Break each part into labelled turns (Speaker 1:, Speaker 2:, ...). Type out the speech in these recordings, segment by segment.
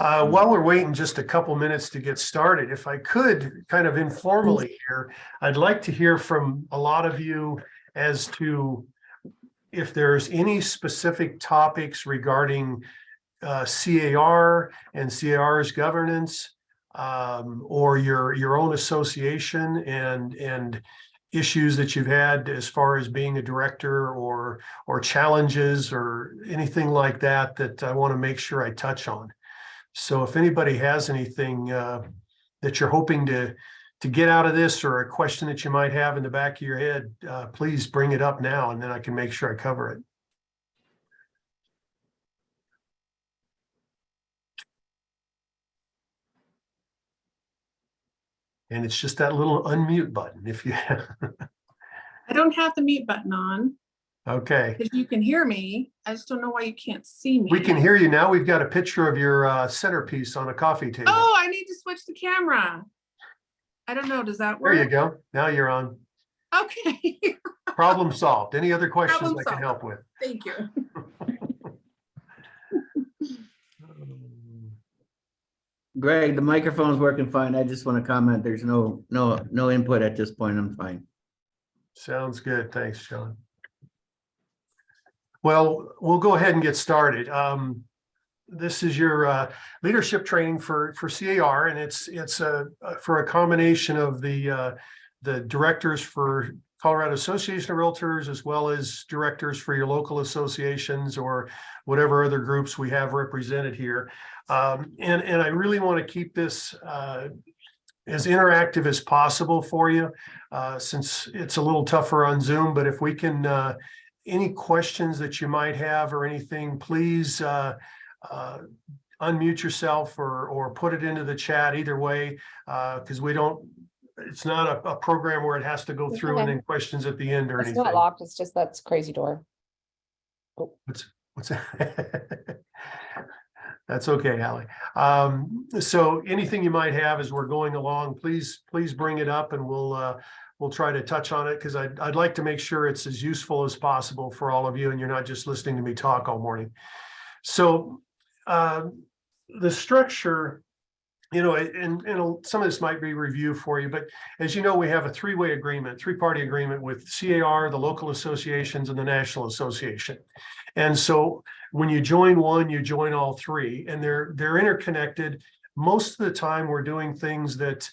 Speaker 1: While we're waiting just a couple minutes to get started, if I could kind of informally here, I'd like to hear from a lot of you as to if there's any specific topics regarding CAR and CAR's governance, or your own association and issues that you've had as far as being a director or challenges or anything like that that I want to make sure I touch on. So if anybody has anything that you're hoping to get out of this, or a question that you might have in the back of your head, please bring it up now, and then I can make sure I cover it. And it's just that little unmute button if you have.
Speaker 2: I don't have the mute button on.
Speaker 1: Okay.
Speaker 2: Because you can hear me. I just don't know why you can't see me.
Speaker 1: We can hear you now. We've got a picture of your centerpiece on a coffee table.
Speaker 2: Oh, I need to switch the camera. I don't know. Does that work?
Speaker 1: There you go. Now you're on.
Speaker 2: Okay.
Speaker 1: Problem solved. Any other questions
Speaker 2: Problem
Speaker 1: I can
Speaker 2: solved.
Speaker 1: help with?
Speaker 2: Thank you.
Speaker 3: Greg, the microphone's working fine. I just want to comment. There's no input at this point. I'm fine.
Speaker 1: Sounds good. Thanks, Sean. Well, we'll go ahead and get started. This is your leadership training for CAR, and it's for a combination of the directors for Colorado Association of Realtors, as well as directors for your local associations or whatever other groups we have represented here. And I really want to keep this as interactive as possible for you, since it's a little tougher on Zoom. But if we can, any questions that you might have or anything, please unmute yourself or put it into the chat, either way, because it's not a program where it has to go through and then questions at the end or anything.
Speaker 4: It's not locked. It's just that's crazy door.
Speaker 1: Oh. What's that? That's okay, Hallie. So anything you might have as we're going along, please bring it up, and we'll try to touch on it, because I'd like to make sure it's as useful as possible for all of you, and you're not just listening to me talk all morning. So the structure, and some of this might be review for you, but as you know, we have a three-party agreement with CAR, the local associations, and the national association. And so when you join one, you join all three, and they're interconnected. Most of the time, we're doing things that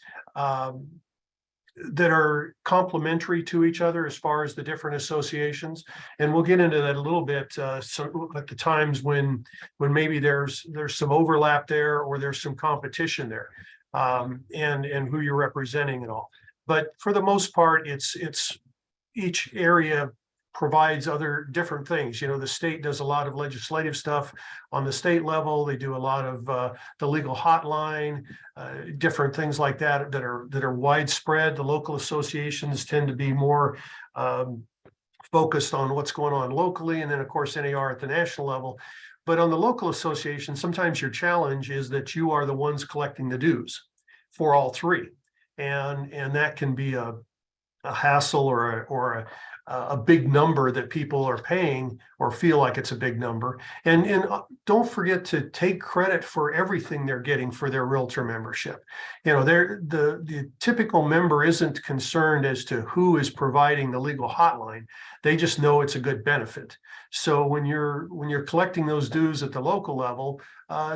Speaker 1: are complementary to each other as far as the different associations, and we'll get into that a little bit. So at the times when maybe there's some overlap there, or there's some competition there, and who you're representing and all. But for the most part, it's each area provides other different things. The state does a lot of legislative stuff on the state level. They do a lot of the legal hotline, different things like that are widespread. The local associations tend to be more focused on what's going on locally, and then of course NAR at the national level. But on the local association, sometimes your challenge is that you are the ones collecting the dues for all three, and that can be a hassle or a big number that people are paying, or feel like it's a big number. And don't forget to take credit for everything they're getting for their realtor membership. The typical member isn't concerned as to who is providing the legal hotline. They just know it's a good benefit. So when you're collecting those dues at the local level,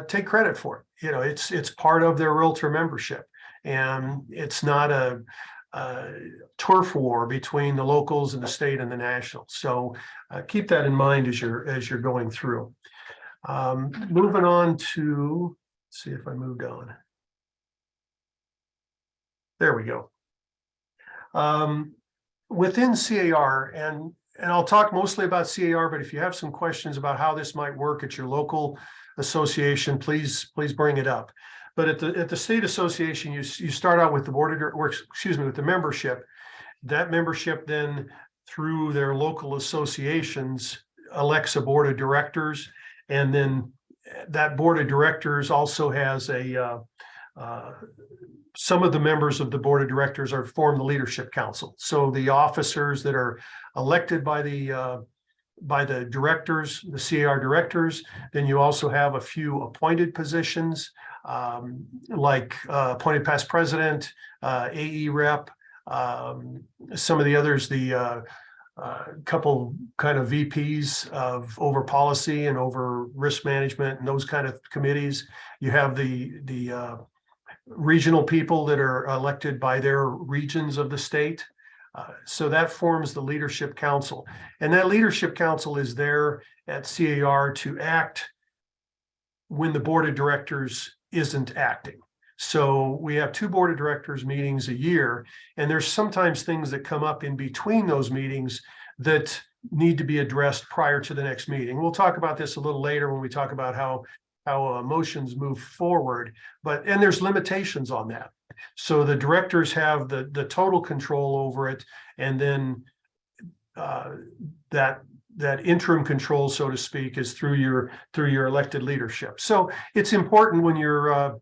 Speaker 1: take credit for it. It's part of their realtor membership, and it's not a turf war between the locals and the state and the national. So keep that in mind as you're going through. Moving on to, let's see if I moved on. There we go. Within CAR, and I'll talk mostly about CAR, but if you have some questions about how this might work at your local association, please bring it up. But at the state association, you start out with the with the membership. That membership then, through their local associations, elects a board of directors, and then that board of directors also has some of the members of the board of directors form the leadership council. So the officers that are elected by the by the directors, the CAR directors. Then you also have a few appointed positions, like appointed past president, AE rep, some of the others, the couple kind of VPs of over policy and over risk management and those kind of committees. You have the regional people that are elected by their regions of the state. So that forms the leadership council. And that leadership council is there at CAR to act when the board of directors isn't acting. So we have 2 board of directors meetings a year, and there's sometimes things that come up in between those meetings that need to be addressed prior to the next meeting. We'll talk about this a little later when we talk about how motions move forward, and there's limitations on that. So the directors have the total control over it, and then that interim control, so to speak, is through your elected leadership. So it's important when you're a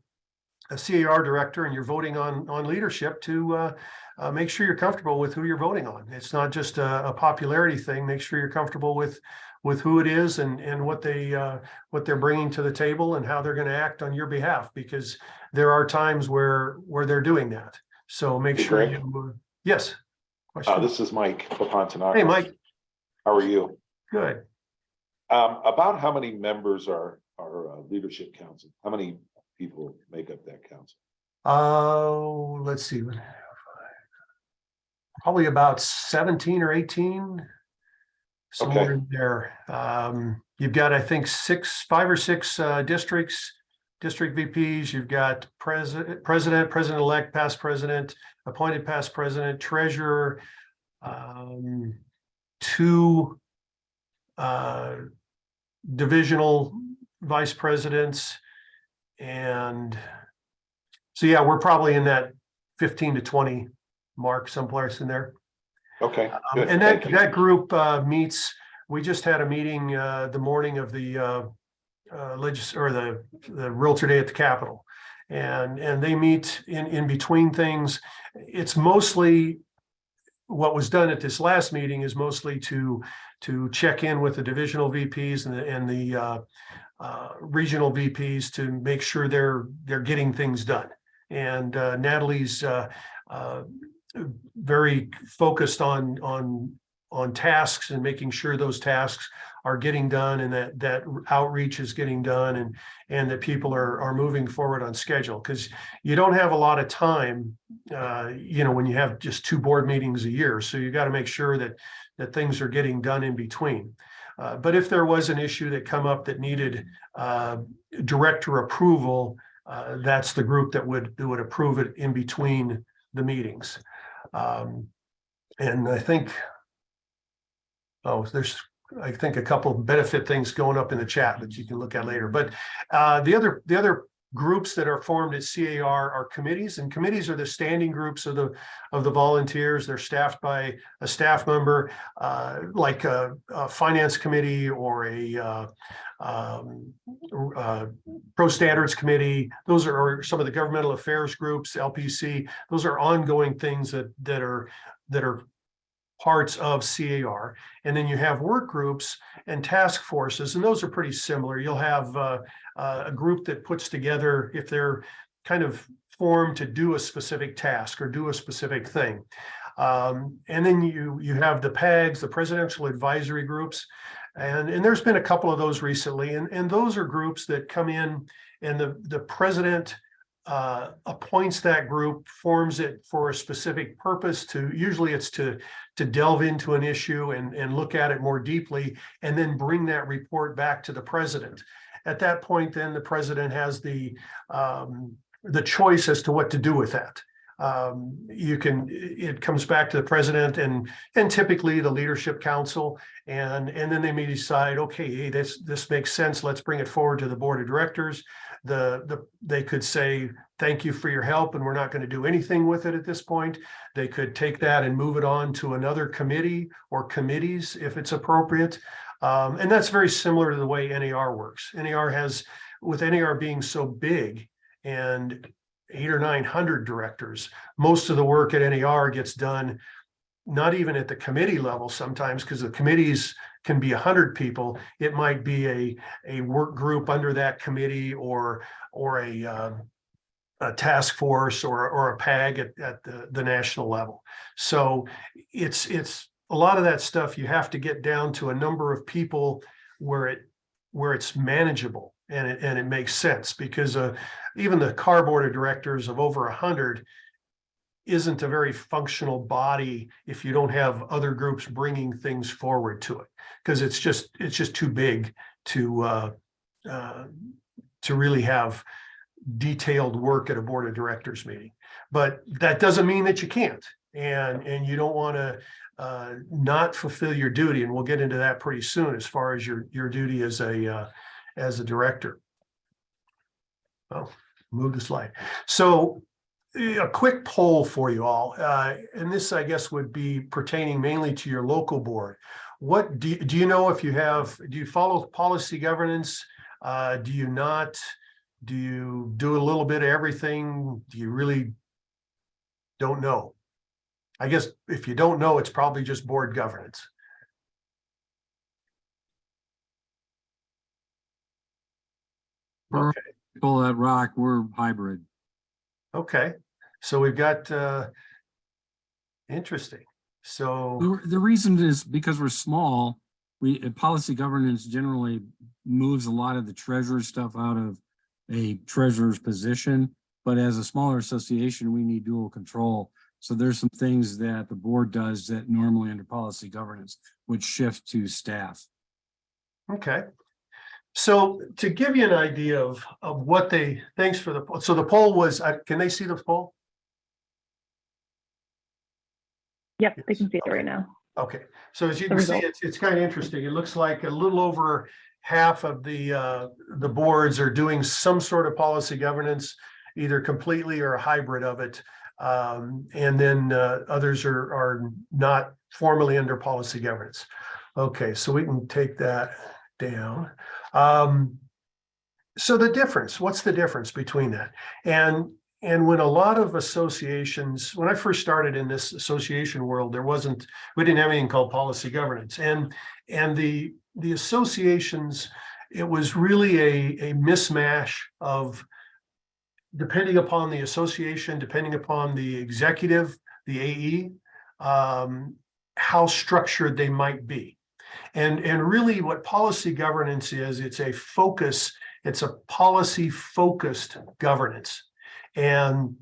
Speaker 1: CAR director and you're voting on leadership to make sure you're comfortable with who you're voting on. It's not just a popularity thing. Make sure you're comfortable with who it is and what they're bringing to the table and how they're going to act on your behalf, because there are times where they're doing that. So make sure
Speaker 5: Greg?
Speaker 1: Yes. Question?
Speaker 5: This is Mike Papantanakis.
Speaker 1: Hey, Mike.
Speaker 5: How are you?
Speaker 1: Good.
Speaker 5: About how many members are leadership council? How many people make up that council?
Speaker 1: Let's see. Probably about 17 or 18. Somewhere in there. You've got, I think, 5 or 6 districts, district VPs. You've got president-elect, past president, appointed past president, treasurer, 2 divisional vice presidents. And so, yeah, we're probably in that 15 to 20 mark someplace in there.
Speaker 5: Okay. Good.
Speaker 1: And
Speaker 5: Thank you.
Speaker 1: that group meets. We just had a meeting the morning of the the Realtor Day at the Capitol, and they meet in between things. It's mostly what was done at this last meeting is mostly to check in with the divisional VPs and the regional VPs to make sure they're getting things done. And Natalie's very focused on tasks and making sure those tasks are getting done, and that outreach is getting done, and that people are moving forward on schedule, because you don't have a lot of time when you have just 2 board meetings a year. So you got to make sure that things are getting done in between. But if there was an issue that come up that needed director approval, that's the group that would approve it in between the meetings. And I think, there's a couple of benefit things going up in the chat that you can look at later. But the other groups that are formed at CAR are committees, and committees are the standing groups of the volunteers. They're staffed by a staff member, like a finance committee or a pro standards committee. Those are some of the governmental affairs groups, LPC. Those are ongoing things that are parts of CAR. And then you have work groups and task forces, and those are pretty similar. You'll have a group that puts together, if they're kind of formed to do a specific task or do a specific thing. And then you have the PAGs, the presidential advisory groups. And there's been a couple of those recently. And those are groups that come in, and the president appoints that group, forms it for a specific purpose. Usually it's to delve into an issue and look at it more deeply, and then bring that report back to the president. At that point, then the president has the choice as to what to do with that. It comes back to the president and typically the leadership council, and then they may decide, okay, hey, this makes sense. Let's bring it forward to the board of directors. They could say, thank you for your help, and we're not going to do anything with it at this point. They could take that and move it on to another committee or committees if it's appropriate. And that's very similar to the way NAR works. With NAR being so big and 800 or 900 directors, most of the work at NAR gets done not even at the committee level sometimes, because the committees can be 100 people. It might be a work group under that committee, or a task force, or a PAG at the national level. So it's a lot of that stuff you have to get down to a number of people where it's manageable and it makes sense, because even the CAR board of directors of over 100 isn't a very functional body if you don't have other groups bringing things forward to it, because it's just too big to really have detailed work at a board of directors meeting. But that doesn't mean that you can't, and you don't want to not fulfill your duty, and we'll get into that pretty soon as far as your duty as a director. Oh, move the slide. So a quick poll for you all, and this I guess would be pertaining mainly to your local board. What do you know if you do you follow policy governance? Do you not? Do you do a little bit of everything? Do you really don't know? I guess if you don't know, it's probably just board governance.
Speaker 6: For
Speaker 1: Okay,
Speaker 6: people at Rock, we're hybrid.
Speaker 1: okay. So we've got interesting. So
Speaker 6: The reason is because we're small, policy governance generally moves a lot of the treasurer stuff out of a treasurer's position. But as a smaller association, we need dual control. So there's some things that the board does that normally under policy governance would shift to staff.
Speaker 1: okay. So to give you an idea of what thanks for so the poll was, can they see the poll?
Speaker 7: Yep, they can see it
Speaker 1: Okay.
Speaker 7: right now.
Speaker 1: Okay, so as you
Speaker 7: The
Speaker 1: can see,
Speaker 7: result.
Speaker 1: it's kind of interesting. It looks like a little over half of the boards are doing some sort of policy governance, either completely or a hybrid of it. And then others are not formally under policy governance. Okay, so we can take that down. So the difference, what's the difference between that? And when a lot of associations, when I first started in this association world, we didn't have anything called policy governance. And the associations, it was really a mismatch of, depending upon the association, depending upon the executive, the AE, how structured they might be. And really what policy governance is, it's a policy focused governance. And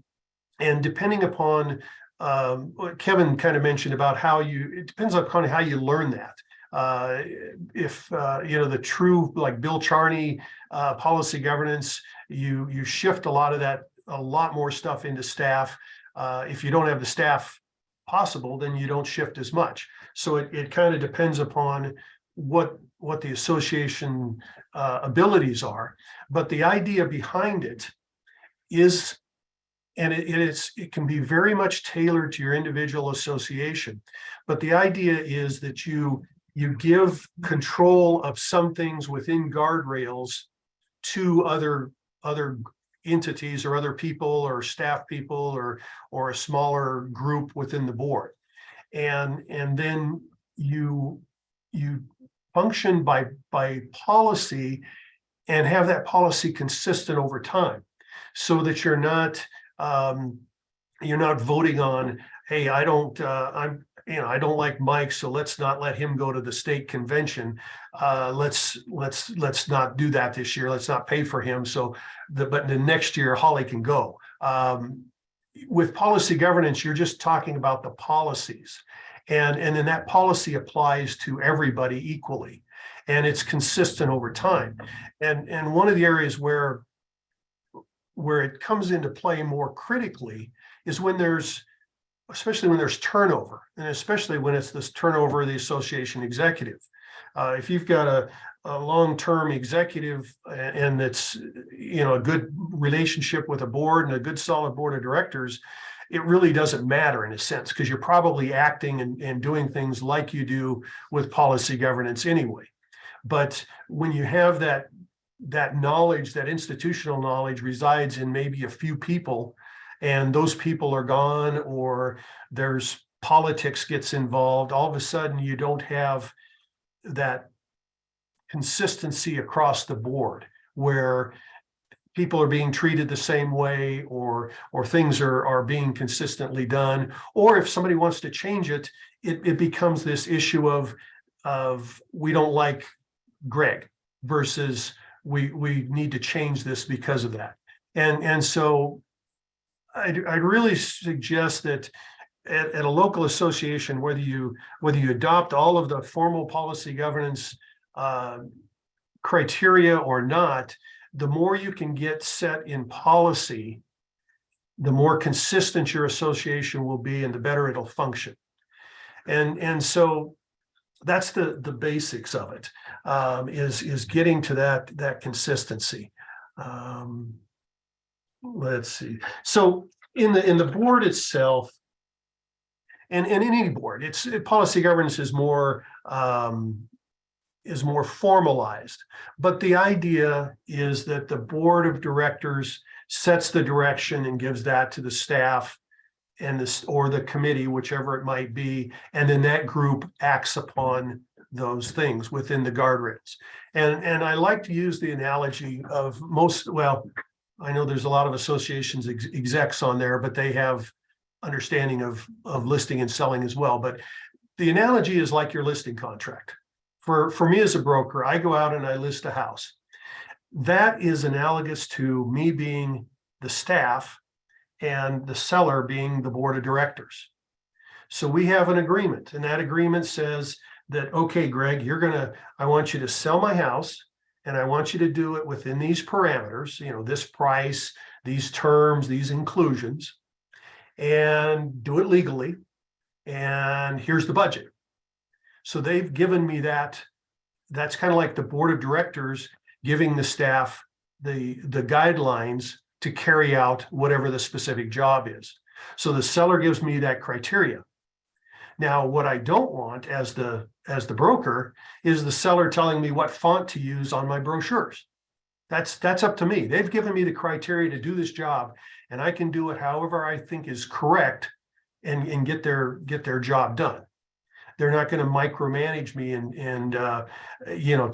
Speaker 1: depending upon what Kevin kind of mentioned about it depends upon how you learn that. If the true, like Bill Charney policy governance, you shift a lot more stuff into staff. If you don't have the staff possible, then you don't shift as much. So it kind of depends upon what the association abilities are. But the idea behind it is, and it can be very much tailored to your individual association. But the idea is that you give control of some things within guardrails to other entities or other people or staff people or a smaller group within the board. And then you function by policy and have that policy consistent over time, so that you're not voting on, hey, I don't like Mike, so let's not let him go to the state convention. Let's not do that this year. Let's not pay for him. But the next year Holly can go. With policy governance, you're just talking about the policies, and then that policy applies to everybody equally, and it's consistent over time. And one of the areas where it comes into play more critically is especially when there's turnover, and especially when it's this turnover of the association executive. If you've got a long-term executive and it's a good relationship with a board and a good solid board of directors, it really doesn't matter in a sense, because you're probably acting and doing things like you do with policy governance anyway. But when you have that knowledge, that institutional knowledge resides in maybe a few people, and those people are gone, or there's politics gets involved, all of a sudden you don't have that consistency across the board where people are being treated the same way, or things are being consistently done. Or if somebody wants to change it, it becomes this issue of we don't like Greg versus we need to change this because of that. And so I'd really suggest that at a local association, whether you adopt all of the formal policy governance criteria or not, the more you can get set in policy, the more consistent your association will be and the better it'll function. And so that's the basics of it, is getting to that consistency. Let's see. So in the board itself, and in any board, policy governance is more formalized. But the idea is that the board of directors sets the direction and gives that to the staff and or the committee, whichever it might be, and then that group acts upon those things within the guardrails. And I like to use the analogy of I know there's a lot of associations execs on there, but they have understanding of listing and selling as well. But the analogy is like your listing contract. For me as a broker, I go out and I list a house. That is analogous to me being the staff and the seller being the board of directors. So we have an agreement, and that agreement says that, okay, Greg, I want you to sell my house, and I want you to do it within these parameters, this price, these terms, these inclusions, and do it legally. And here's the budget. So they've given me that. That's kind of like the board of directors giving the staff the guidelines to carry out whatever the specific job is. So the seller gives me that criteria. Now, what I don't want as the broker is the seller telling me what font to use on my brochures. That's up to me. They've given me the criteria to do this job, and I can do it however I think is correct and get their job done. They're not going to micromanage me and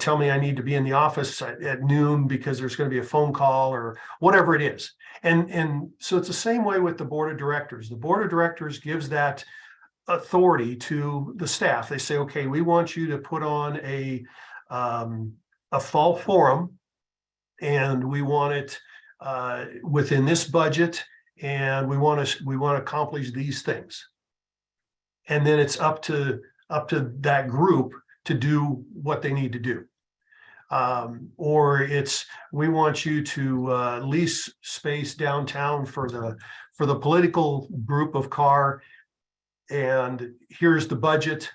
Speaker 1: tell me I need to be in the office at noon because there's going to be a phone call or whatever it is. And so it's the same way with the board of directors. The board of directors gives that authority to the staff. They say, okay, we want you to put on a fall forum, and we want it within this budget, and we want to accomplish these things. And then it's up to that group to do what they need to do. Or we want you to lease space downtown for the political group of car, and here's the budget,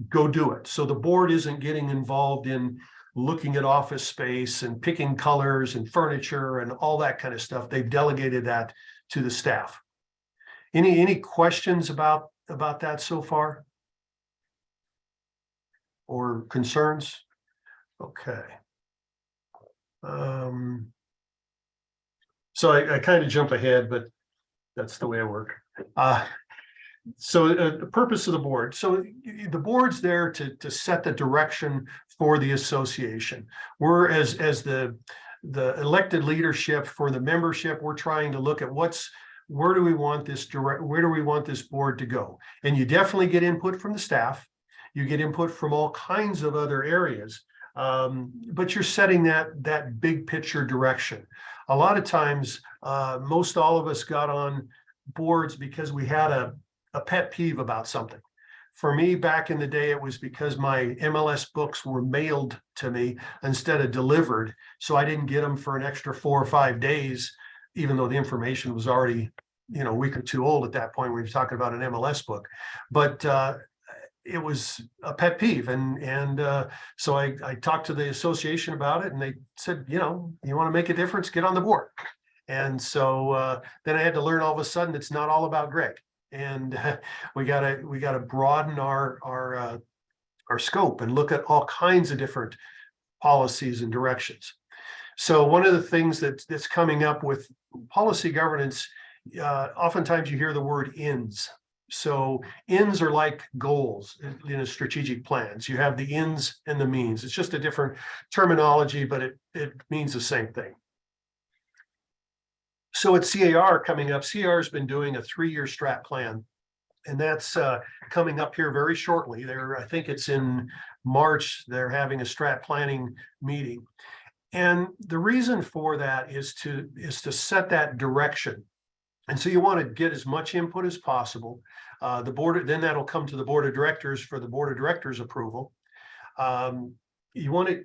Speaker 1: go do it. So the board isn't getting involved in looking at office space and picking colors and furniture and all that kind of stuff. They've delegated that to the staff. Any questions about that so far? Or concerns? Okay. So I kind of jump ahead, but that's the way I work. So the purpose of the board. So the board's there to set the direction for the association. We're as the elected leadership for the membership, we're trying to look at where do we want this board to go? And you definitely get input from the staff. You get input from all kinds of other areas, but you're setting that big picture direction. A lot of times, most all of us got on boards because we had a pet peeve about something. For me, back in the day, it was because my MLS books were mailed to me instead of delivered. So I didn't get them for an extra 4 or 5 days, even though the information was already, a week or two old at that point. We were talking about an MLS book, but it was a pet peeve. And so I talked to the association about it, and they said, you want to make a difference, get on the board. And so then I had to learn all of a sudden, it's not all about Greg. And we gotta broaden our scope and look at all kinds of different policies and directions. So one of the things that's coming up with policy governance, oftentimes you hear the word ins, So ends are like goals in a strategic plans. You have the ends and the means. It's just a different terminology, but it means the same thing. So at CAR coming up, CAR has been doing a 3-year strat plan. And that's coming up here very shortly. I think it's in March, they're having a strat planning meeting. And the reason for that is to set that direction. And so you want to get as much input as possible. The board, then that'll come to the board of directors for the board of directors approval. You want to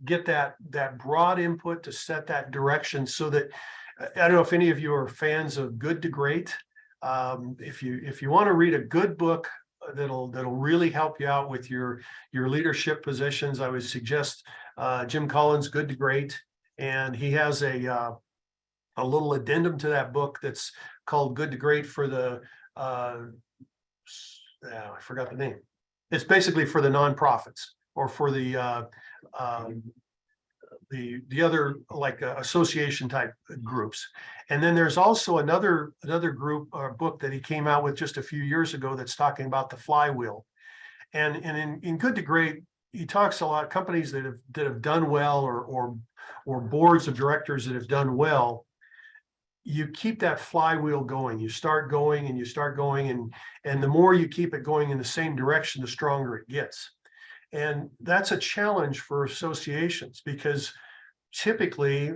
Speaker 1: get that broad input to set that direction so that, I don't know if any of you are fans of Good to Great. If you want to read a good book that'll really help you out with your leadership positions, I would suggest Jim Collins' Good to Great. And he has a little addendum to that book that's called Good to Great for the I forgot the name. It's basically for the nonprofits or for the other like association type groups. And then there's also another group or book that he came out with just a few years ago that's talking about the flywheel. And in Good to Great, he talks a lot companies that have done well or boards of directors that have done well. You keep that flywheel going. You start going and you start going, and the more you keep it going in the same direction, the stronger it gets. And that's a challenge for associations because typically,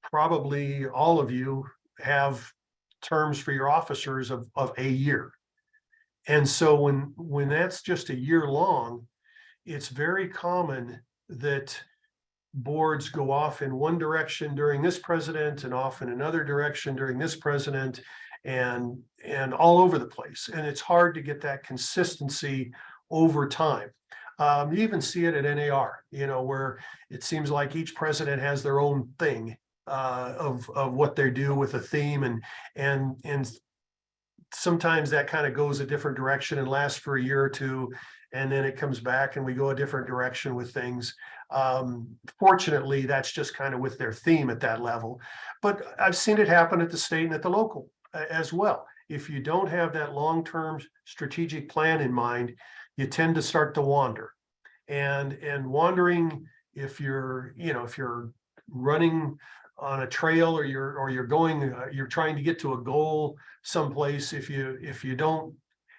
Speaker 1: probably all of you have terms for your officers of a year. And so when that's just a year long, it's very common that boards go off in one direction during this president and off in another direction during this president and all over the place. And it's hard to get that consistency over time. You even see it at NAR, where it seems like each president has their own thing of what they do with a theme, and sometimes that kind of goes a different direction and lasts for a year or two, and then it comes back and we go a different direction with things. Fortunately, that's just kind of with their theme at that level. But I've seen it happen at the state and at the local as well. If you don't have that long-term strategic plan in mind, you tend to start to wander. And wandering, if you're running on a trail or you're trying to get to a goal someplace, if you don't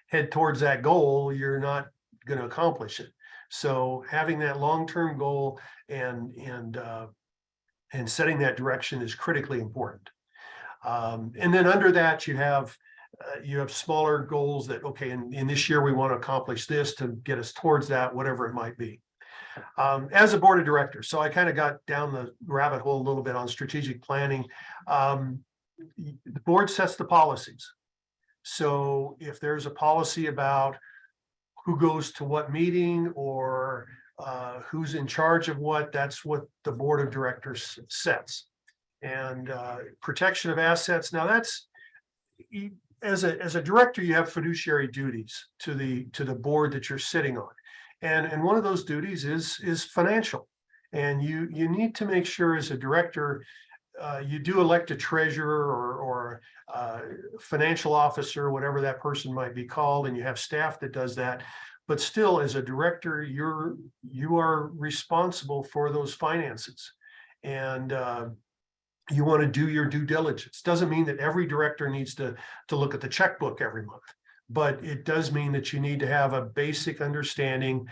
Speaker 1: head towards that goal, you're not going to accomplish it. So having that long-term goal and setting that direction is critically important. And then under that, you have smaller goals that, okay, in this year, we want to accomplish this to get us towards that, whatever it might be. As a board of directors, so I kind of got down the rabbit hole a little bit on strategic planning. The board sets the policies. So if there's a policy about who goes to what meeting or who's in charge of what, that's what the board of directors sets. And protection of assets. Now that's, as a director, you have fiduciary duties to the board that you're sitting on. And one of those duties is financial. And you need to make sure as a director, you do elect a treasurer or financial officer, whatever that person might be called, and you have staff that does that. But still, as a director, you are responsible for those finances. And you want to do your due diligence. Doesn't mean that every director needs to look at the checkbook every month, but it does mean that you need to have a basic understanding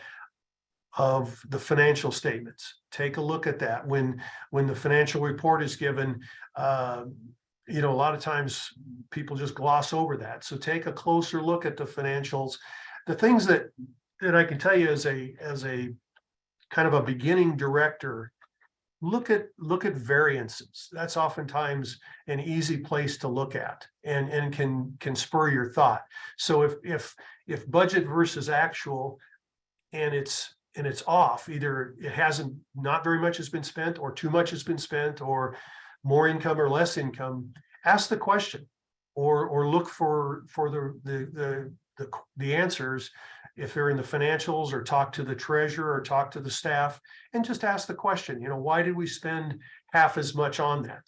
Speaker 1: of the financial statements. Take a look at that when the financial report is given. A lot of times people just gloss over that. So take a closer look at the financials. The things that I can tell you as a kind of a beginning director, look at variances. That's oftentimes an easy place to look at and can spur your thought. So if budget versus actual and it's off, either it hasn't, not very much has been spent or too much has been spent or more income or less income, ask the question or look for the answers if they're in the financials, or talk to the treasurer or talk to the staff and just ask the question, why did we spend half as much on that?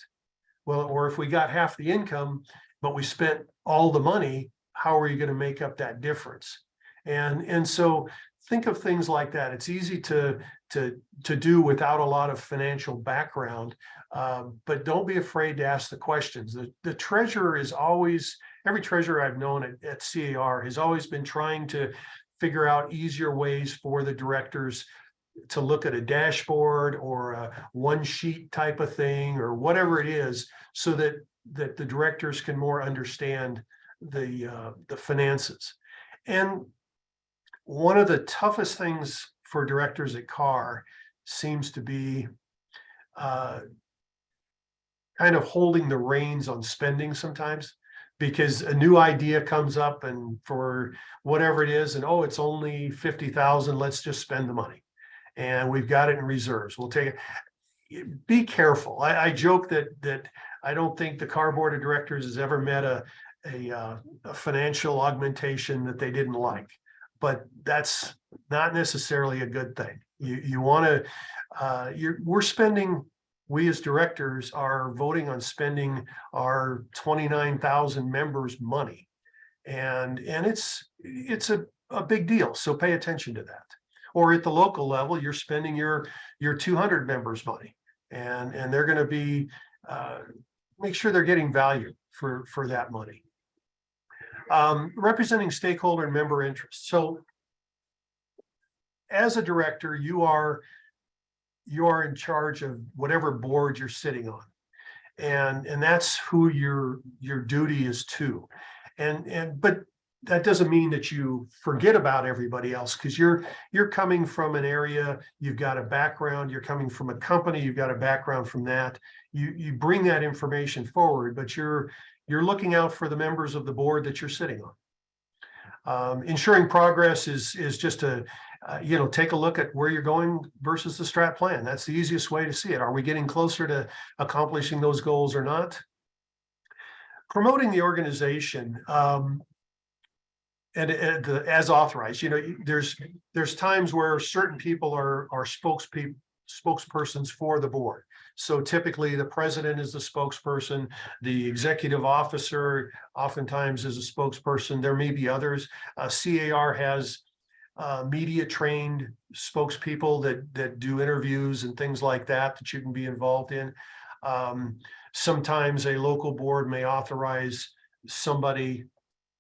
Speaker 1: Well, or if we got half the income, but we spent all the money, how are you going to make up that difference? And so think of things like that. It's easy to do without a lot of financial background, but don't be afraid to ask the questions. The treasurer is always, every treasurer I've known at CAR has always been trying to figure out easier ways for the directors to look at a dashboard or a one sheet type of thing or whatever it is, so that the directors can more understand the finances. And one of the toughest things for directors at CAR seems to be kind of holding the reins on spending sometimes, because a new idea comes up and for whatever it is, and oh, it's only 50,000, let's just spend the money. And we've got it in reserves. We'll take it. Be careful. I joke that I don't think the CAR board of directors has ever met a financial augmentation that they didn't like, but that's not necessarily a good thing. You want to, we're spending, we as directors are voting on spending our 29,000 members' money. And it's a big deal. So pay attention to that. Or at the local level, you're spending your 200 members' money, and they're going to be, make sure they're getting value for that money. Representing stakeholder and member interests. So as a director, you are in charge of whatever board you're sitting on. And that's who your duty is to. But that doesn't mean that you forget about everybody else, because you're coming from an area, you've got a background, you're coming from a company, you've got a background from that. You bring that information forward, but you're looking out for the members of the board that you're sitting on. Ensuring progress is just take a look at where you're going versus the strat plan. That's the easiest way to see it. Are we getting closer to accomplishing those goals or not? Promoting the organization, and as authorized. There's times where certain people are spokespersons for the board. So typically the president is the spokesperson, the executive officer oftentimes is a spokesperson. There may be others. CAR has media trained spokespeople that do interviews and things like that you can be involved in. Sometimes a local board may authorize somebody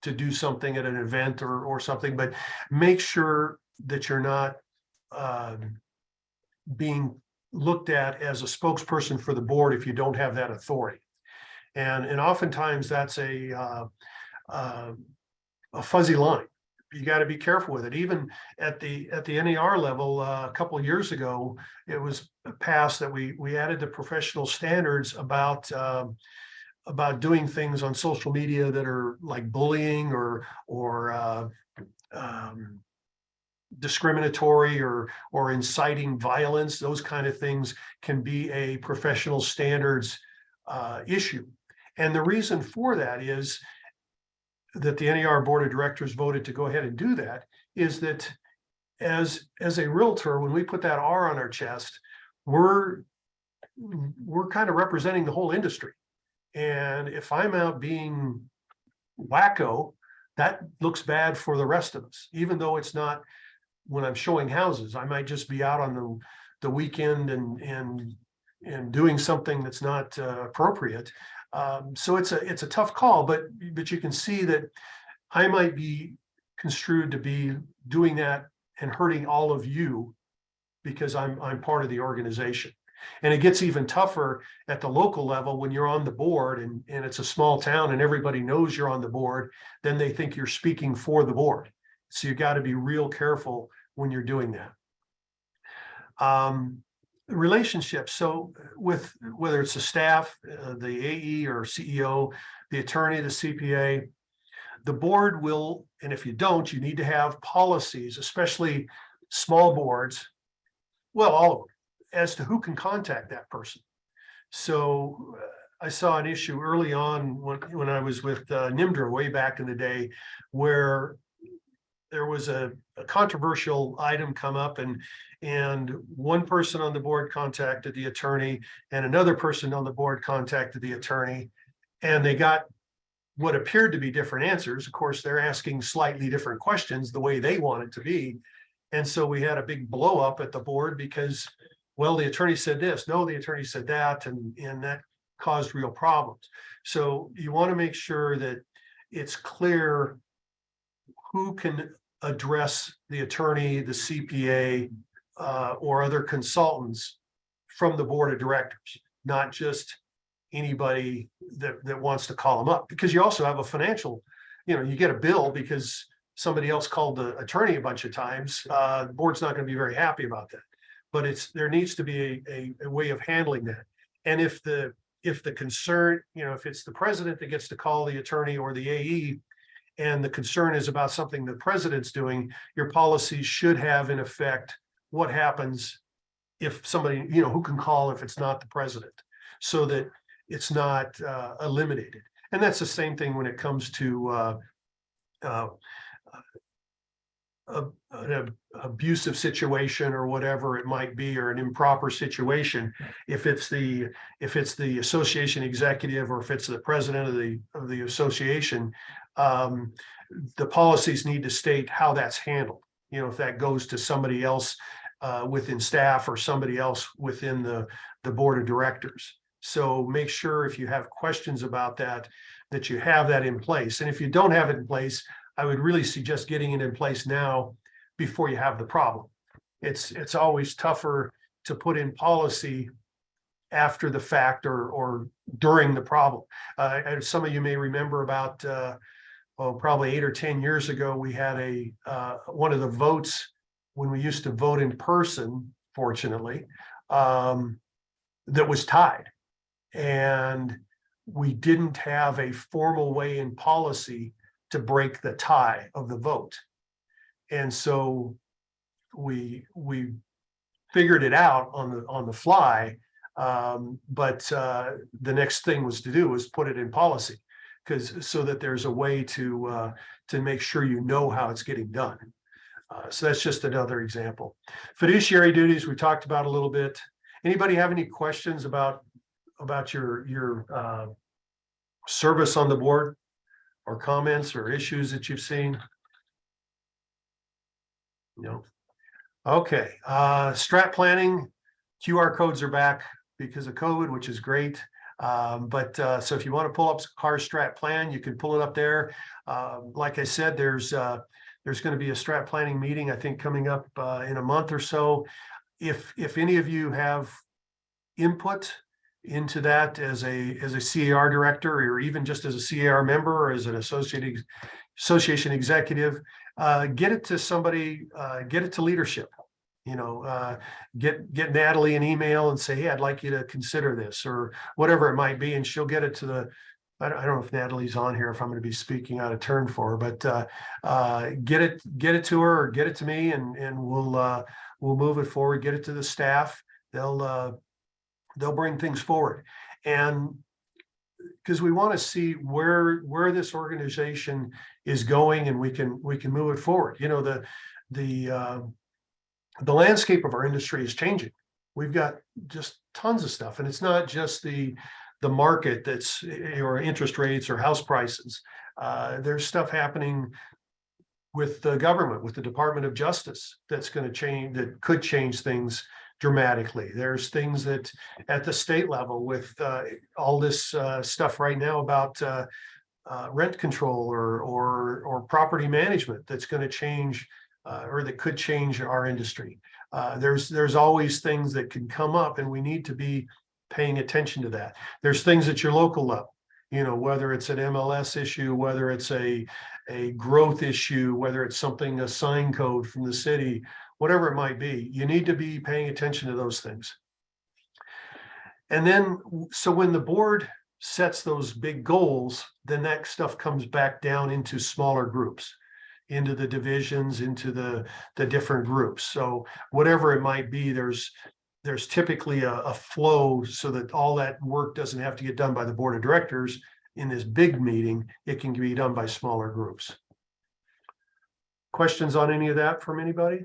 Speaker 1: to do something at an event or something, but make sure that you're not being looked at as a spokesperson for the board if you don't have that authority. And oftentimes that's a fuzzy line. You got to be careful with it. Even at the NAR level, a couple of years ago, it was passed that we added the professional standards about doing things on social media that are like bullying or discriminatory or inciting violence. Those kind of things can be a professional standards issue. And the reason for that is that the NAR board of directors voted to go ahead and do that, is that as a realtor, when we put that R on our chest, we're kind of representing the whole industry. And if I'm out being wacko, that looks bad for the rest of us, even though it's not when I'm showing houses. I might just be out on the weekend and doing something that's not appropriate. So it's a tough call, but you can see that I might be construed to be doing that and hurting all of you because I'm part of the organization. And it gets even tougher at the local level when you're on the board and it's a small town and everybody knows you're on the board, then they think you're speaking for the board. So you got to be real careful when you're doing that. Relationships. So with whether it's the staff, the AE or CEO, the attorney, the CPA, the board will, and if you don't, you need to have policies, especially small boards, well, all of them, as to who can contact that person. So I saw an issue early on when I was with NIMDR way back in the day, where there was a controversial item come up and one person on the board contacted the attorney and another person on the board contacted the attorney, and they got what appeared to be different answers. Of course, they're asking slightly different questions the way they want it to be. And so we had a big blow up at the board because, well, the attorney said this, no, the attorney said that, and that caused real problems. So you want to make sure that it's clear who can address the attorney, the CPA, or other consultants from the board of directors, not just anybody that wants to call them up, because you also have a financial, you get a bill because somebody else called the attorney a bunch of times. The board's not going to be very happy about that, but there needs to be a way of handling that. And if the concern, if it's the president that gets to call the attorney or the AE, and the concern is about something the president's doing, your policy should have in effect what happens if somebody, who can call if it's not the president, so that it's not eliminated. And that's the same thing when it comes to an abusive situation or whatever it might be, or an improper situation. If it's the association executive, or if it's the president of the association, the policies need to state how that's handled. If that goes to somebody else within staff, or somebody else within the board of directors. So make sure if you have questions about that you have that in place. And if you don't have it in place, I would really suggest getting it in place now before you have the problem. It's always tougher to put in policy after the fact or during the problem. And some of you may remember about probably 8 or 10 years ago, we had one of the votes when we used to vote in person, fortunately, that was tied. And we didn't have a formal way in policy to break the tie of the vote. And so we figured it out on the fly. But the next thing was to do was put it in policy, so that there's a way to make sure how it's getting done. So that's just another example. Fiduciary duties, we talked about a little bit. Anybody have any questions about your service on the board, or comments or issues that you've seen? No. Okay. Strat planning, QR codes are back because of COVID, which is great. So if you want to pull up CAR strat plan, you can pull it up there. Like I said, there's going to be a strat planning meeting, I think, coming up in a month or so. If any of you have input into that as a CAR director, or even just as a CAR member, or as an association executive, get it to somebody, get it to leadership. Get Natalie an email and say, hey, I'd like you to consider this, or whatever it might be, and she'll get it to I don't know if Natalie's on here, if I'm going to be speaking out of turn for her, but get it to her, or get it to me, and we'll move it forward. Get it to the staff. They'll bring things forward, and because we want to see where this organization is going, and we can move it forward. The landscape of our industry is changing. We've got just tons of stuff, and it's not just the market or interest rates or house prices. There's stuff happening with the government, with the Department of Justice, that could change things dramatically. There's things that at the state level with all this stuff right now about rent control or property management that's going to change or that could change our industry. There's always things that can come up, and we need to be paying attention to that. There's things at your local level, whether it's an MLS issue, whether it's a growth issue, whether it's a sign code from the city, whatever it might be, you need to be paying attention to those things. And then, so when the board sets those big goals, then that stuff comes back down into smaller groups, into the divisions, into the different groups. So whatever it might be, there's typically a flow, so that all that work doesn't have to get done by the board of directors in this big meeting. It can be done by smaller groups. Questions on any of that from anybody?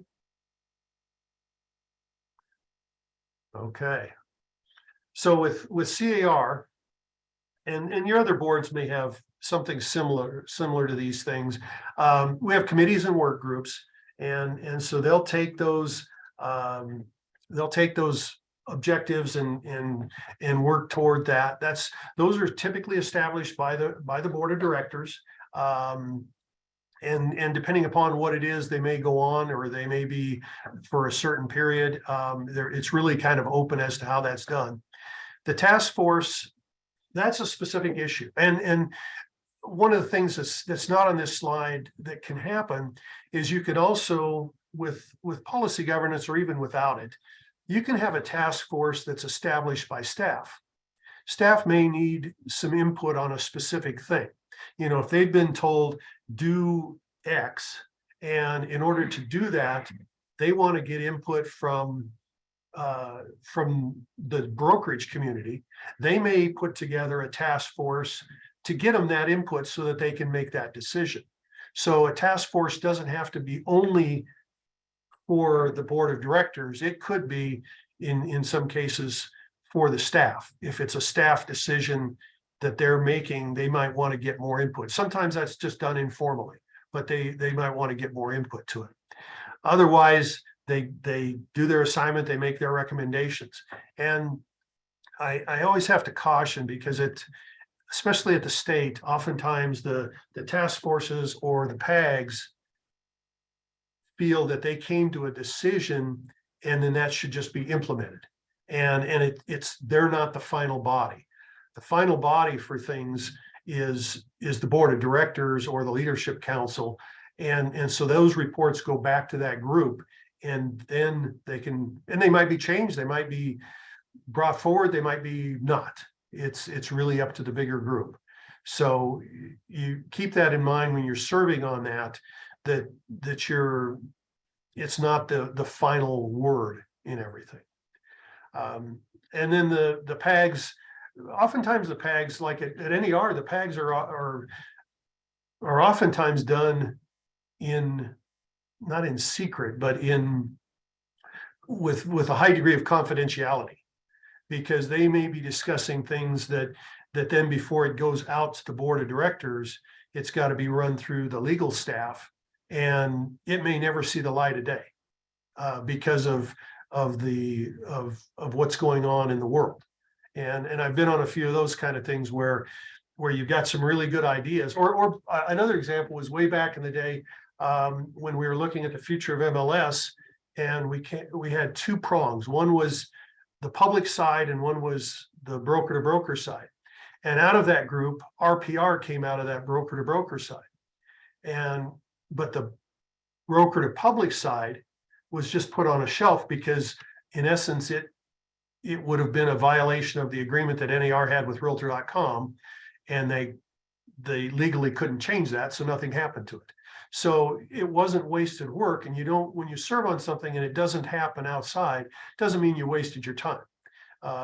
Speaker 1: Okay. So with CAR, and your other boards may have something similar to these things. We have committees and work groups, and so they'll take those objectives and work toward that. Those are typically established by the board of directors. And depending upon what it is, they may go on, or they may be for a certain period. It's really kind of open as to how that's done. The task force, that's a specific issue. And one of the things that's not on this slide that can happen is you could also, with policy governance or even without it, you can have a task force that's established by staff. Staff may need some input on a specific thing. If they've been told do X, and in order to do that, they want to get input from the brokerage community, they may put together a task force to get them that input so that they can make that decision. So a task force doesn't have to be only for the board of directors. It could be in some cases for the staff. If it's a staff decision that they're making, they might want to get more input. Sometimes that's just done informally, but they might want to get more input to it. Otherwise, they do their assignment, they make their recommendations. And I always have to caution, because especially at the state, oftentimes the task forces or the PAGs feel that they came to a decision and then that should just be implemented. And they're not the final body. The final body for things is the board of directors or the leadership council. And so those reports go back to that group, and then they might be changed. They might be brought forward. They might be not. It's really up to the bigger group. So you keep that in mind when you're serving on that it's not the final word in everything. And then the PAGs, oftentimes the PAGs, like at NER, the PAGs are oftentimes done not in secret, but with a high degree of confidentiality, because they may be discussing things that then before it goes out to the board of directors, it's got to be run through the legal staff, and it may never see the light of day because of what's going on in the world. And I've been on a few of those kind of things where you've got some really good ideas. Or another example was way back in the day when we were looking at the future of MLS, and we had two prongs. One was the public side, and one was the broker to broker side. And out of that group, RPR came out of that broker to broker side. But the broker to public side was just put on a shelf because, in essence, it would have been a violation of the agreement that NAR had with Realtor.com, and they legally couldn't change that, so nothing happened to it. So it wasn't wasted work, and when you serve on something and it doesn't happen outside, doesn't mean you wasted your time.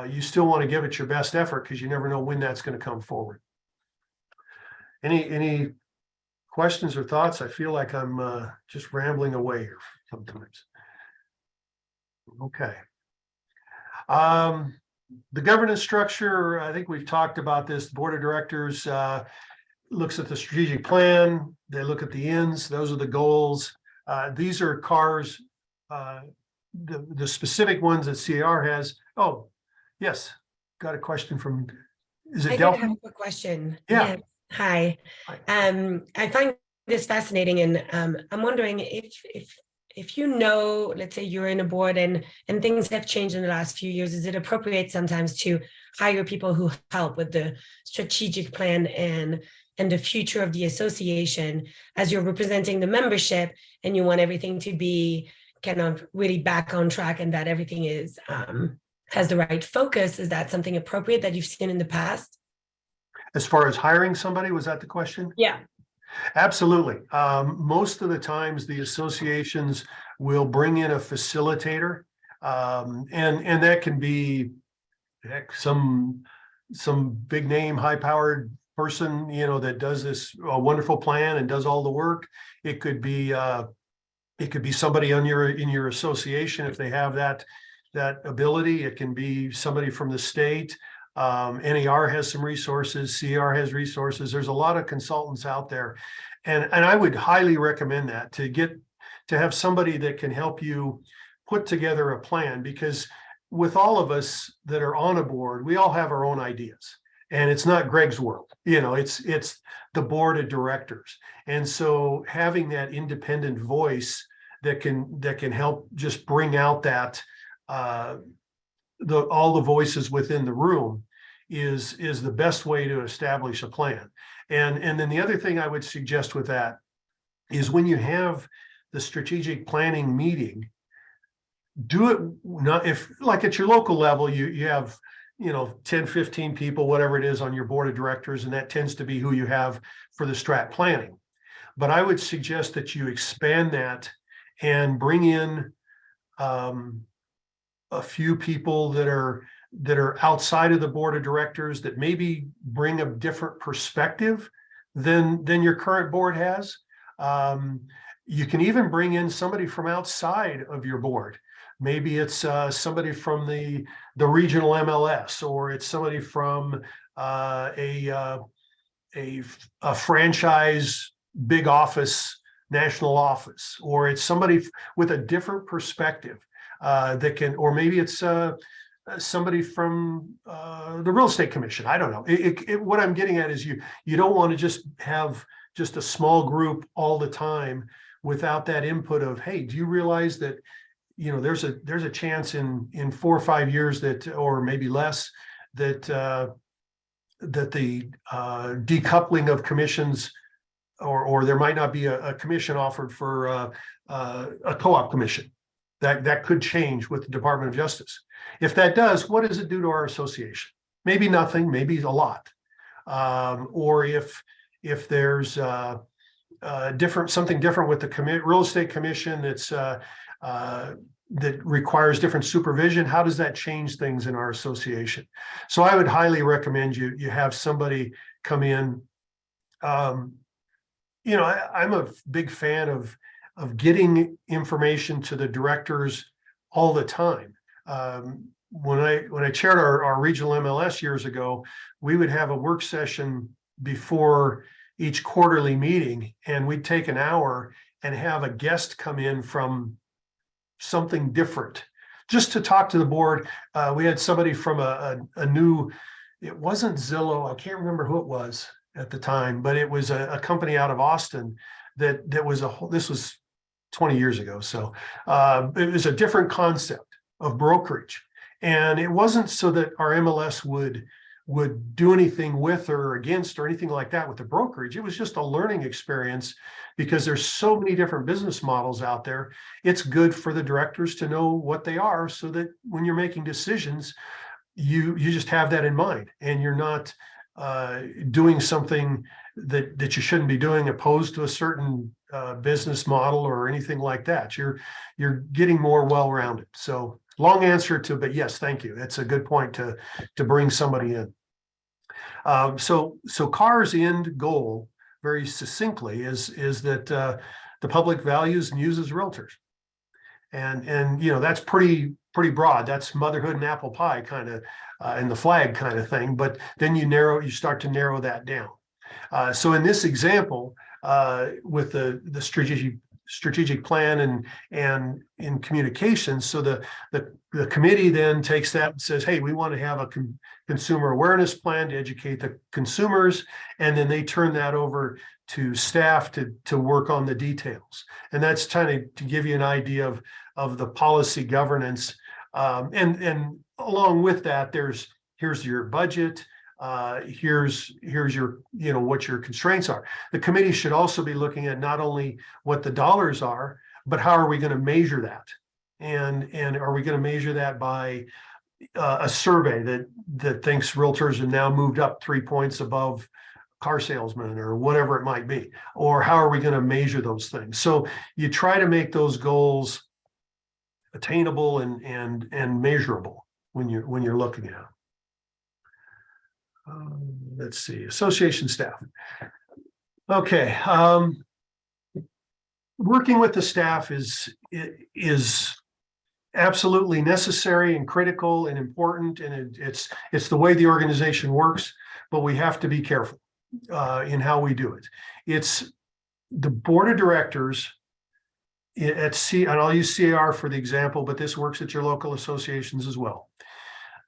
Speaker 1: You still want to give it your best effort, because you never know when that's going to come forward. Any questions or thoughts? I feel like I'm just rambling away here sometimes. Okay. The governance structure, I think we've talked about this. The board of directors looks at the strategic plan. They look at the ends. Those are the goals. These are CAR's, the specific ones that CAR has. Oh, yes. Got a question from, is it
Speaker 8: I
Speaker 1: Delphi?
Speaker 8: have a question.
Speaker 1: Yeah.
Speaker 8: Yes. Hi.
Speaker 1: Hi.
Speaker 8: I find this fascinating, and I'm wondering if you know, let's say you're in a board and things have changed in the last few years, is it appropriate sometimes to hire people who help with the strategic plan and the future of the association, as you're representing the membership and you want everything to be kind of really back on track and that everything is has the right focus? Is that something appropriate that you've seen in the past?
Speaker 1: As far as hiring somebody, was that the question?
Speaker 8: Yeah.
Speaker 1: Absolutely. Most of the times the associations will bring in a facilitator, and that can be some big name, high powered person, that does this wonderful plan and does all the work. It could be somebody in your association if they have that ability. It can be somebody from the state. NAR has some resources, CR has resources. There's a lot of consultants out there. And I would highly recommend that to have somebody that can help you put together a plan, because with all of us that are on a board, we all have our own ideas. And it's not Greg's world, it's the board of directors. And so having that independent voice that can help just bring out that all the voices within the room is the best way to establish a plan. And then the other thing I would suggest with that is when you have the strategic planning meeting, do it not if like at your local level, you have 10, 15 people, whatever it is on your board of directors, and that tends to be who you have for the strat planning. But I would suggest that you expand that and bring in a few people that are outside of the board of directors that maybe bring a different perspective than your current board has. You can even bring in somebody from outside of your board. Maybe it's somebody from the regional MLS, or it's somebody from a franchise big office, national office, or it's somebody with a different perspective that can, or maybe it's somebody from the real estate commission. I don't know. What I'm getting at is you don't want to just have just a small group all the time without that input of, hey, do you realize that there's a chance in 4 or 5 years that, or maybe less, that the decoupling of commissions, or there might not be a commission offered for a co-op commission. That could change with the Department of Justice. If that does, what does it do to our association? Maybe nothing, maybe a lot. Or if there's something different with the real estate commission that's that requires different supervision, how does that change things in our association? So I would highly recommend you have somebody come in. I'm a big fan of getting information to the directors all the time. When I chaired our regional MLS years ago, we would have a work session before each quarterly meeting, and we'd take an hour and have a guest come in from something different just to talk to the board. We had somebody from a new, it wasn't Zillow, I can't remember who it was at the time, but it was a company out of Austin that was this was 20 years ago. So it was a different concept of brokerage. And it wasn't so that our MLS would do anything with or against or anything like that with the brokerage. It was just a learning experience, because there's so many different business models out there. It's good for the directors to know what they are, so that when you're making decisions, you just have that in mind, and you're not doing something that you shouldn't be doing opposed to a certain business model or anything like that. You're getting more well-rounded. So long answer but yes, thank you. That's a good point to bring somebody in. So CAR's end goal, very succinctly, is that the public values and uses realtors, and that's pretty broad. That's motherhood and apple pie kind of, and the flag kind of thing. But then you start to narrow that down. So in this example, with the strategic plan and in communications, so the committee then takes that and says, hey, we want to have a consumer awareness plan to educate the consumers, and then they turn that over to staff to work on the details. And that's kind of to give you an idea of the policy governance. And along with that, here's your budget. Here's your, what your constraints are. The committee should also be looking at not only what the dollars are, but how are we going to measure that? And are we going to measure that by a survey that thinks realtors have now moved up 3 points above car salesmen, or whatever it might be? Or how are we going to measure those things? So you try to make those goals attainable and measurable when you're looking at them. Let's see, association staff. Okay. Working with the staff is absolutely necessary and critical and important, and it's the way the organization works, but we have to be careful in how we do it. It's the board of directors at C, and I'll use CAR for the example, but this works at your local associations as well.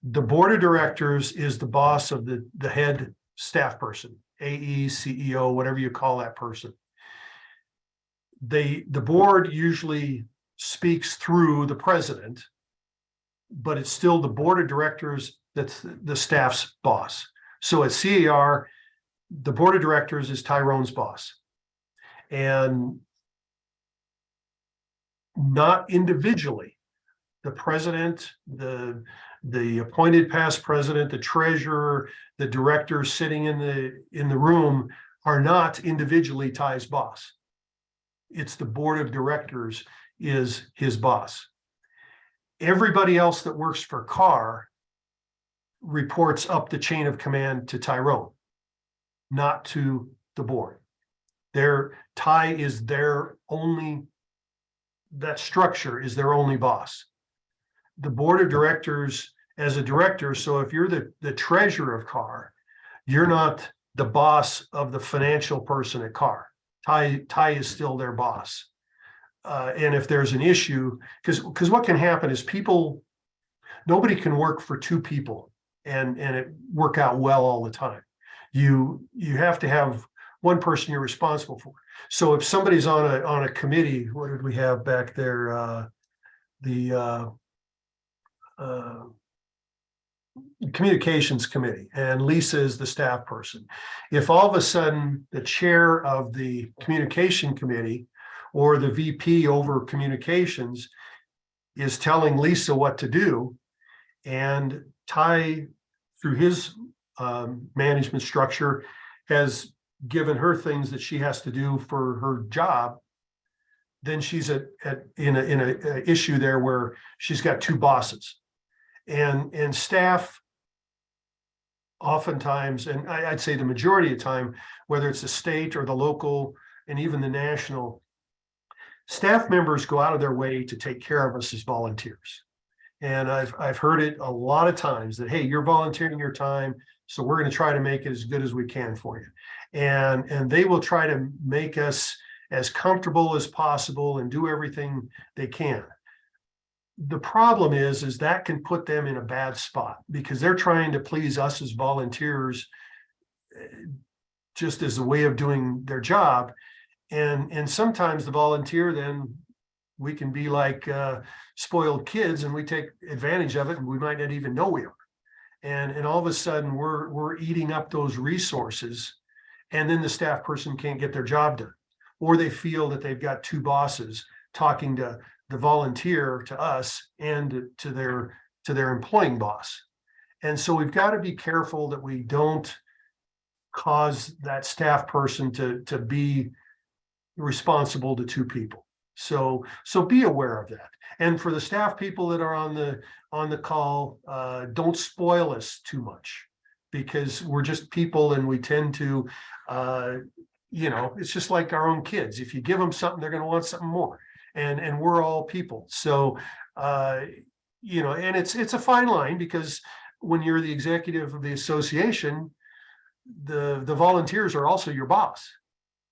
Speaker 1: The board of directors is the boss of the head staff person, AE, CEO, whatever you call that person. The board usually speaks through the president, but it's still the board of directors that's the staff's boss. So at CAR, the board of directors is Tyrone's boss. And not individually. The president, the appointed past president, the treasurer, the directors sitting in the room are not individually Ty's boss. It's the board of directors is his boss. Everybody else that works for CAR reports up the chain of command to Tyrone, not to the board. Ty is their only, that structure is their only boss. The board of directors as a director, so if you're the treasurer of CAR, you're not the boss of the financial person at CAR. Ty is still their boss. And if there's an issue, because what can happen is nobody can work for two people and it work out well all the time. You have to have one person you're responsible for. So if somebody's on a committee, what did we have back there? The communications committee, and Lisa is the staff person. If all of a sudden the chair of the communication committee or the VP over communications is telling Lisa what to do, and Ty, through his management structure, has given her things that she has to do for her job, then she's in a issue there where she's got two bosses. And staff oftentimes, and I'd say the majority of the time, whether it's the state or the local and even the national, staff members go out of their way to take care of us as volunteers. And I've heard it a lot of times that, hey, you're volunteering your time, so we're going to try to make it as good as we can for you. And they will try to make us as comfortable as possible and do everything they can. The problem is that can put them in a bad spot because they're trying to please us as volunteers just as a way of doing their job. And sometimes the volunteer, then we can be like spoiled kids and we take advantage of it and we might not even know we are. And all of a sudden we're eating up those resources, and then the staff person can't get their job done. Or they feel that they've got two bosses talking to the volunteer, to us, and to their employing boss. And so we've got to be careful that we don't cause that staff person to be responsible to two people. So be aware of that. And for the staff people that are on the call, don't spoil us too much, because we're just people and we tend to, it's just like our own kids. If you give them something, they're going to want something more. And we're all people. So, and it's a fine line, because when you're the executive of the association, the volunteers are also your boss.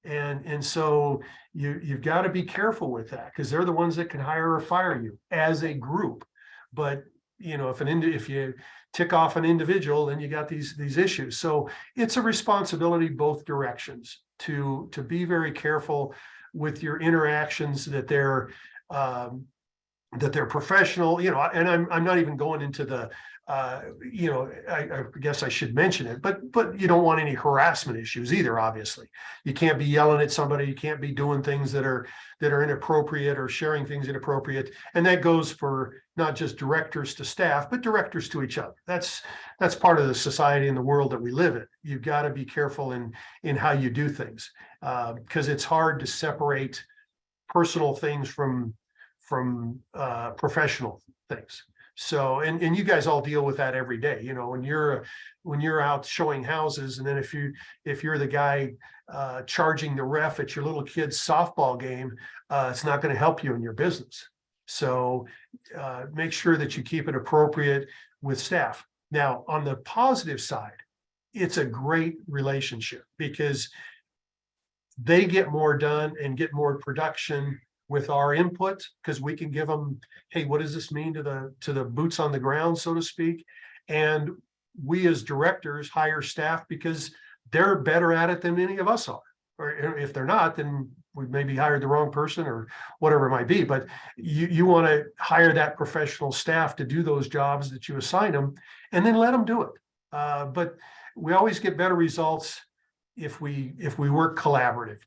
Speaker 1: And so you've got to be careful with that, because they're the ones that can hire or fire you as a group. But if you tick off an individual, then you got these issues. So it's a responsibility both directions to be very careful with your interactions, that they're professional, and I'm not even going into the I guess I should mention it, but you don't want any harassment issues either. Obviously, you can't be yelling at somebody, you can't be doing things that are inappropriate or sharing things inappropriate. And that goes for not just directors to staff, but directors to each other. That's part of the society and the world that we live in. You've got to be careful in how you do things, because it's hard to separate personal things from professional things. So, and you guys all deal with that every day, when you're out showing houses, and then if you're the guy charging the ref at your little kid's softball game, it's not going to help you in your business. So make sure that you keep it appropriate with staff. Now, on the positive side, it's a great relationship because they get more done and get more production with our input, because we can give them, hey, what does this mean to the boots on the ground, so to speak? And we as directors hire staff because they're better at it than any of us are. Or if they're not, then we maybe hired the wrong person or whatever it might be. But you want to hire that professional staff to do those jobs that you assign them, and then let them do it. But we always get better results if we work collaboratively.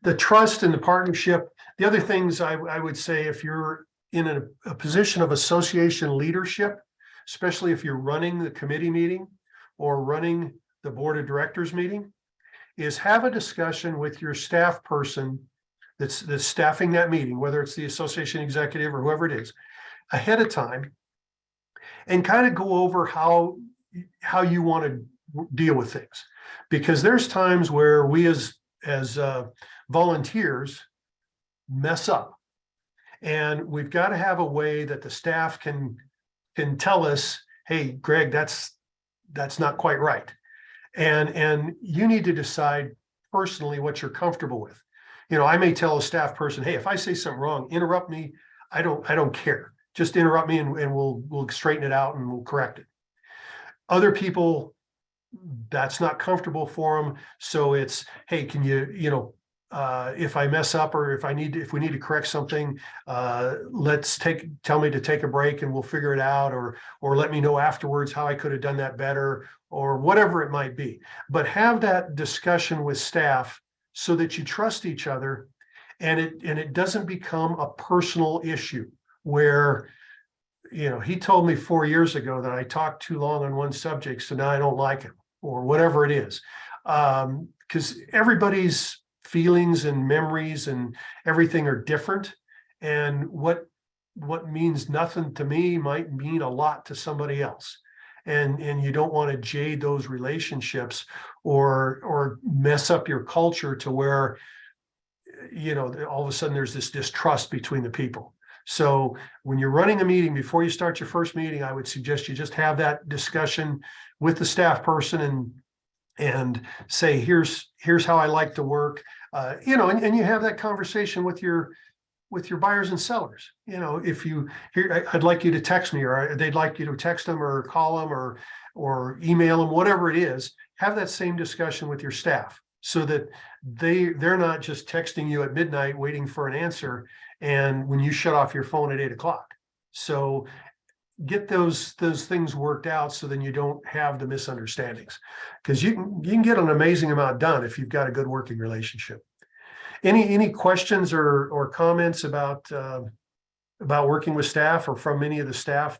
Speaker 1: The trust and the partnership. The other things I would say, if you're in a position of association leadership, especially if you're running the committee meeting or running the board of directors meeting, is have a discussion with your staff person that's staffing that meeting, whether it's the association executive or whoever it is, ahead of time, and kind of go over how you want to deal with things. Because there's times where we as volunteers mess up, and we've got to have a way that the staff can tell us, hey, Greg, that's not quite right. And you need to decide personally what you're comfortable with. You know, I may tell a staff person, hey, if I say something wrong, interrupt me. I don't care. Just interrupt me and we'll straighten it out and we'll correct it. Other people, that's not comfortable for them. So it's, hey, can if I mess up or if we need to correct something, tell me to take a break and we'll figure it out, or let me know afterwards how I could have done that better, or whatever it might be. But have that discussion with staff so that you trust each other, and it doesn't become a personal issue where, he told me 4 years ago that I talked too long on one subject, so now I don't like him, or whatever it is. Because everybody's feelings and memories and everything are different. And what means nothing to me might mean a lot to somebody else. And you don't want to jade those relationships or mess up your culture to where, all of a sudden there's this distrust between the people. So when you're running a meeting, before you start your first meeting, I would suggest you just have that discussion with the staff person and say, here's how I like to work, and you have that conversation with your buyers and sellers. I'd like you to text me, or they'd like you to text them or call them or email them, whatever it is. Have that same discussion with your staff so that they're not just texting you at midnight waiting for an answer, and when you shut off your phone at 8 o'clock. So get those things worked out so then you don't have the misunderstandings, because you can get an amazing amount done if you've got a good working relationship. Any questions or comments about working with staff, or from any of the staff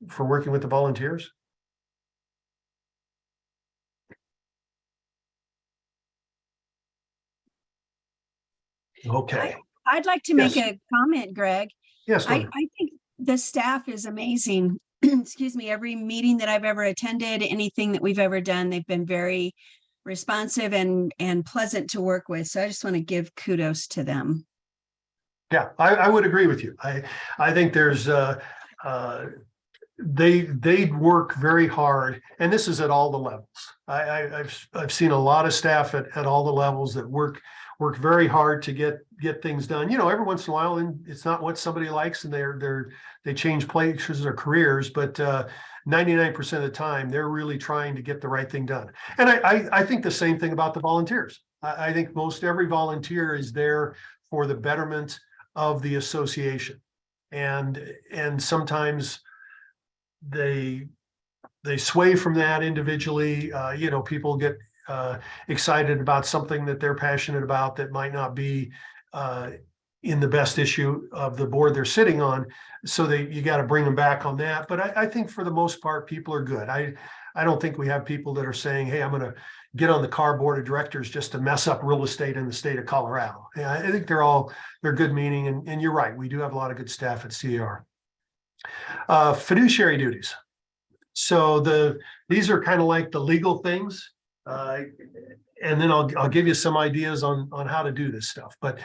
Speaker 1: for working with the volunteers? Okay.
Speaker 9: I'd like to make
Speaker 1: Yes.
Speaker 9: a comment, Greg.
Speaker 1: Yes,
Speaker 9: I
Speaker 1: Lynn.
Speaker 9: think the staff is amazing. Excuse me, every meeting that I've ever attended, anything that we've ever done, they've been very responsive and pleasant to work with. So I just want to give kudos to them.
Speaker 1: Yeah, I would agree with you. I think there's they work very hard, and this is at all the levels. I've seen a lot of staff at all the levels that work very hard to get things done. Every once in a while, and it's not what somebody likes, and they change places or careers, but 99% of the time they're really trying to get the right thing done. And I think the same thing about the volunteers. I think most every volunteer is there for the betterment of the association, and sometimes they sway from that individually. People get excited about something that they're passionate about that might not be in the best issue of the board they're sitting on. So you got to bring them back on that. But I think for the most part, people are good. I don't think we have people that are saying, hey, I'm going to get on the car board of directors just to mess up real estate in the state of Colorado. Yeah, I think they're good meaning. And you're right. We do have a lot of good staff at CAR. Fiduciary duties. So these are kind of like the legal things. And then I'll give you some ideas on how to do this stuff. But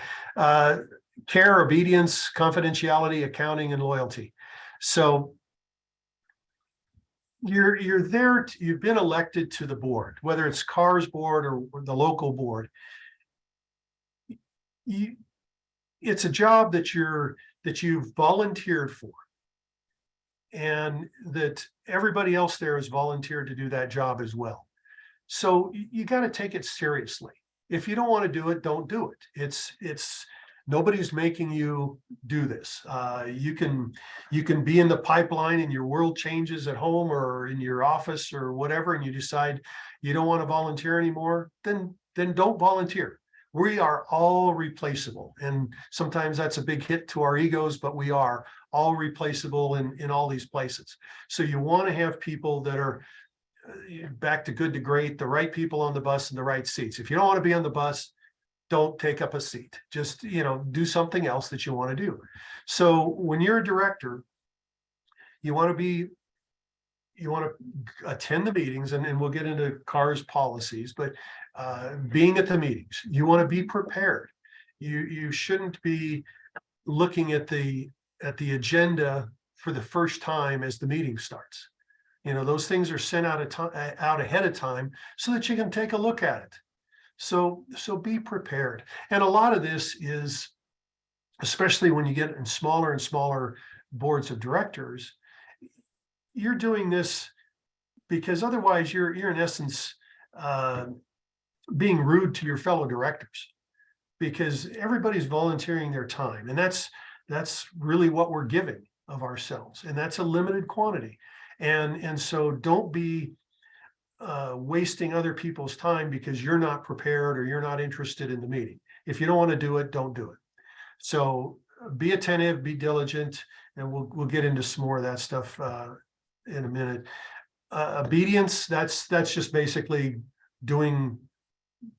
Speaker 1: care, obedience, confidentiality, accounting, and loyalty. So you're there, you've been elected to the board, whether it's CARS board or the local board. It's a job that you've volunteered for. And that everybody else there has volunteered to do that job as well. So you got to take it seriously. If you don't want to do it, don't do it. It's nobody's making you do this. You can be in the pipeline and your world changes at home or in your office or whatever, and you decide you don't want to volunteer anymore, then don't volunteer. We are all replaceable. And sometimes that's a big hit to our egos, but we are all replaceable in all these places. So you want to have people that are back to good to great, the right people on the bus in the right seats. If you don't want to be on the bus, don't take up a seat. Just, do something else that you want to do. So when you're a director, you want to attend the meetings, and we'll get into CARS policies, but being at the meetings, you want to be prepared. You shouldn't be looking at the agenda for the first time as the meeting starts. Those things are sent out ahead of time so that you can take a look at it. So be prepared. And a lot of this is, especially when you get in smaller and smaller boards of directors, you're doing this because otherwise you're in essence being rude to your fellow directors, because everybody's volunteering their time, and that's really what we're giving of ourselves, and that's a limited quantity. And so don't be wasting other people's time because you're not prepared or you're not interested in the meeting. If you don't want to do it, don't do it. So be attentive, be diligent, and we'll get into some more of that stuff in a minute. Obedience, that's just basically doing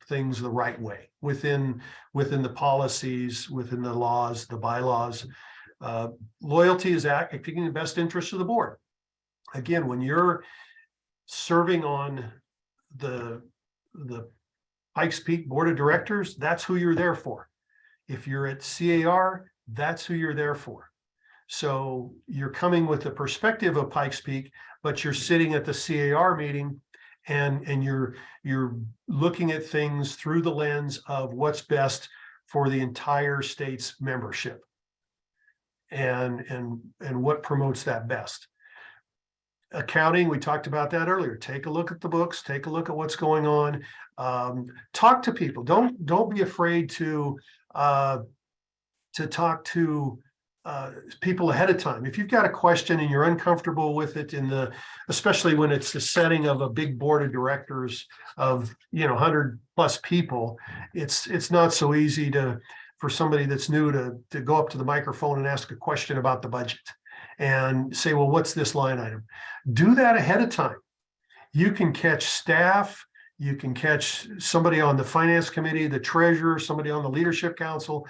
Speaker 1: things the right way within the policies, within the laws, the bylaws. Loyalty is acting in the best interest of the board. Again, when you're serving on the Pikes Peak Board of Directors, that's who you're there for. If you're at CAR, that's who you're there for. So you're coming with the perspective of Pikes Peak, but you're sitting at the CAR meeting and you're looking at things through the lens of what's best for the entire state's membership and what promotes that best. Accounting, we talked about that earlier. Take a look at the books, take a look at what's going on. Talk to people. Don't be afraid to talk to people ahead of time. If you've got a question and you're uncomfortable with it especially when it's the setting of a big board of directors of 100 plus people, it's not so easy for somebody that's new to go up to the microphone and ask a question about the budget and say, well, what's this line item? Do that ahead of time. You can catch staff, you can catch somebody on the finance committee, the treasurer, somebody on the leadership council.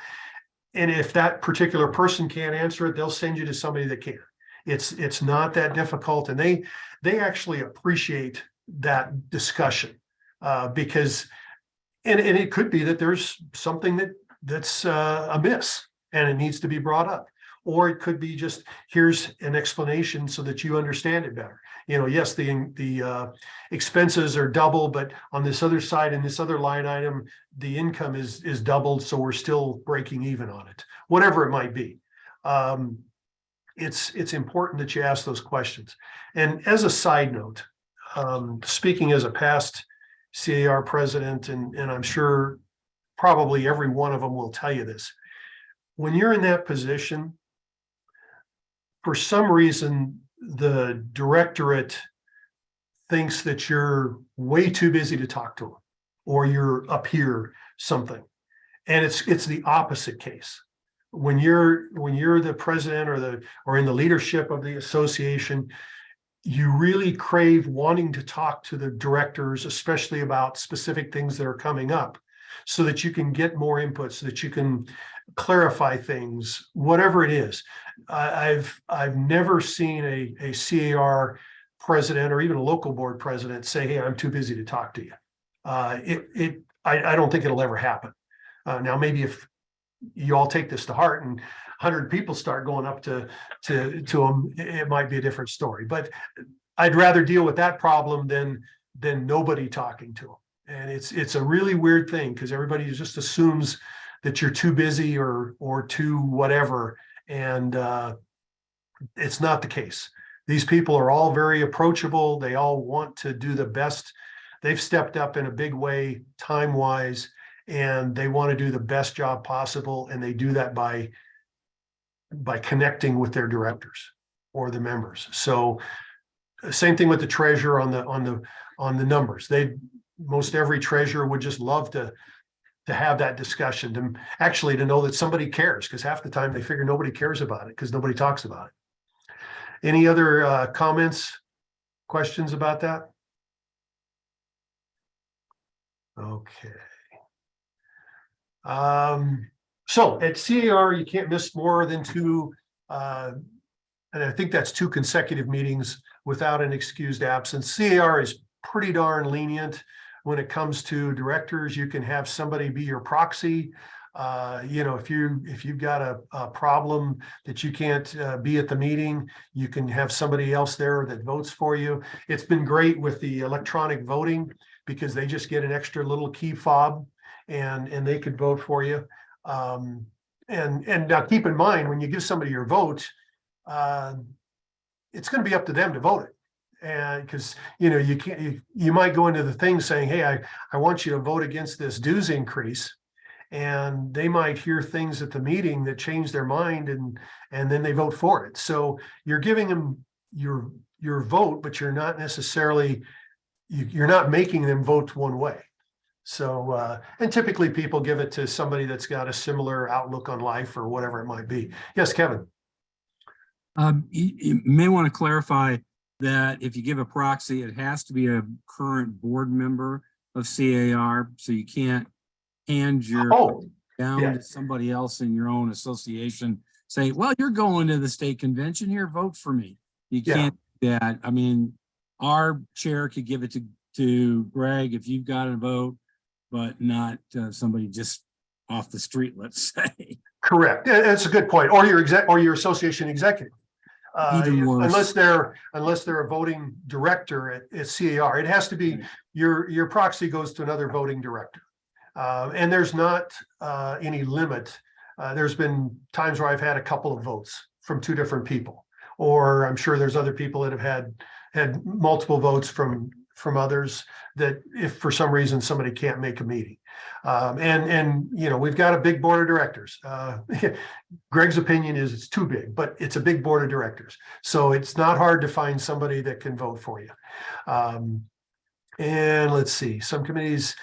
Speaker 1: And if that particular person can't answer it, they'll send you to somebody that can. It's not that difficult, and they actually appreciate that discussion because it could be that there's something that's amiss and it needs to be brought up, or it could be just here's an explanation so that you understand it better. Yes, the expenses are double, but on this other side, in this other line item, the income is doubled, so we're still breaking even on it. Whatever it might be, it's important that you ask those questions. And as a side note, speaking as a past CAR president, and I'm sure probably every one of them will tell you this, when you're in that position, for some reason, the directorate thinks that you're way too busy to talk to them, or you're up here something. And it's the opposite case. When you're the president or in the leadership of the association, you really crave wanting to talk to the directors, especially about specific things that are coming up, so that you can get more input, so that you can clarify things, whatever it is. I've never seen a CAR president or even a local board president say, hey, I'm too busy to talk to you. I don't think it'll ever happen. Now, maybe if you all take this to heart and 100 people start going up to them, it might be a different story. But I'd rather deal with that problem than nobody talking to them. And it's a really weird thing because everybody just assumes that you're too busy or too whatever. And it's not the case. These people are all very approachable. They all want to do the best. They've stepped up in a big way time-wise, and they want to do the best job possible. And they do that by connecting with their directors or the members. So same thing with the treasurer on the numbers. Most every treasurer would just love to have that discussion, to know that somebody cares, because half the time they figure nobody cares about it because nobody talks about it. Any other comments, questions about that? Okay. So at CAR, you can't miss more than two, and I think that's 2 consecutive meetings without an excused absence. CAR is pretty darn lenient when it comes to directors. You can have somebody be your proxy. If you've got a problem that you can't be at the meeting, you can have somebody else there that votes for you. It's been great with the electronic voting because they just get an extra little key fob and they could vote for you. And now keep in mind, when you give somebody your vote, it's going to be up to them to vote it. And because you might go into the thing saying, hey, I want you to vote against this dues increase, and they might hear things at the meeting that change their mind, and then they vote for it. So you're giving them your vote, but you're not necessarily you're not making them vote one way. So and typically people give it to somebody that's got a similar outlook on life or whatever it might be. Yes, Kevin.
Speaker 6: You may want to clarify that if you give a proxy, it has to be a current board member of CAR. So you can't hand your down to somebody else in your own association, say, well, you're going to the state convention here, vote for me. You can't do that. I mean, our chair could give it to Greg if you've got a vote, but not somebody just off the street, let's say.
Speaker 1: Correct. That's a good point. Or your association executive.
Speaker 6: Even worse.
Speaker 1: Unless they're a voting director at CAR, it has to be your proxy goes to another voting director. And there's not any limit. There's been times where I've had a couple of votes from 2 different people, or I'm sure there's other people that have had multiple votes from others, that if for some reason somebody can't make a meeting. And we've got a big board of directors. Greg's opinion is it's too big, but it's a big board of directors. So it's not hard to find somebody that can vote for you. And let's see, some committees,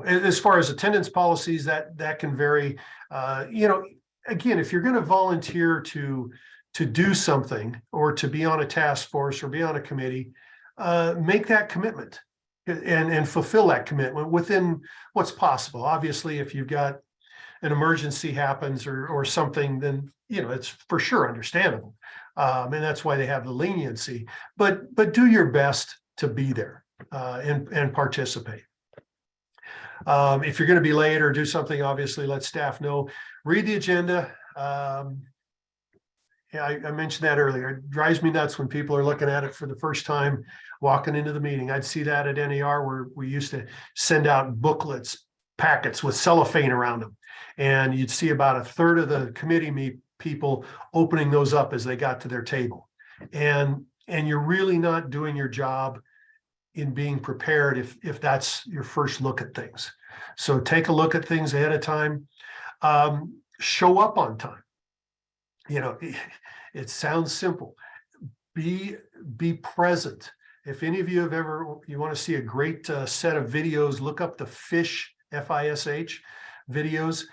Speaker 1: as far as attendance policies, that can vary. Again, if you're going to volunteer to do something or to be on a task force or be on a committee, make that commitment and fulfill that commitment within what's possible. Obviously, if you've got an emergency happens or something, then it's for sure understandable. And that's why they have the leniency, but do your best to be there and participate. If you're going to be late or do something, obviously let staff know. Read the agenda. I mentioned that earlier. It drives me nuts when people are looking at it for the first time, walking into the meeting. I'd see that at NAR where we used to send out booklets, packets with cellophane around them. And you'd see about 1/3 of the committee people opening those up as they got to their table. And you're really not doing your job in being prepared if that's your first look at things. So take a look at things ahead of time. Show up on time. It sounds simple. Be present. If any of you you want to see a great set of videos, look up the FISH, FISH videos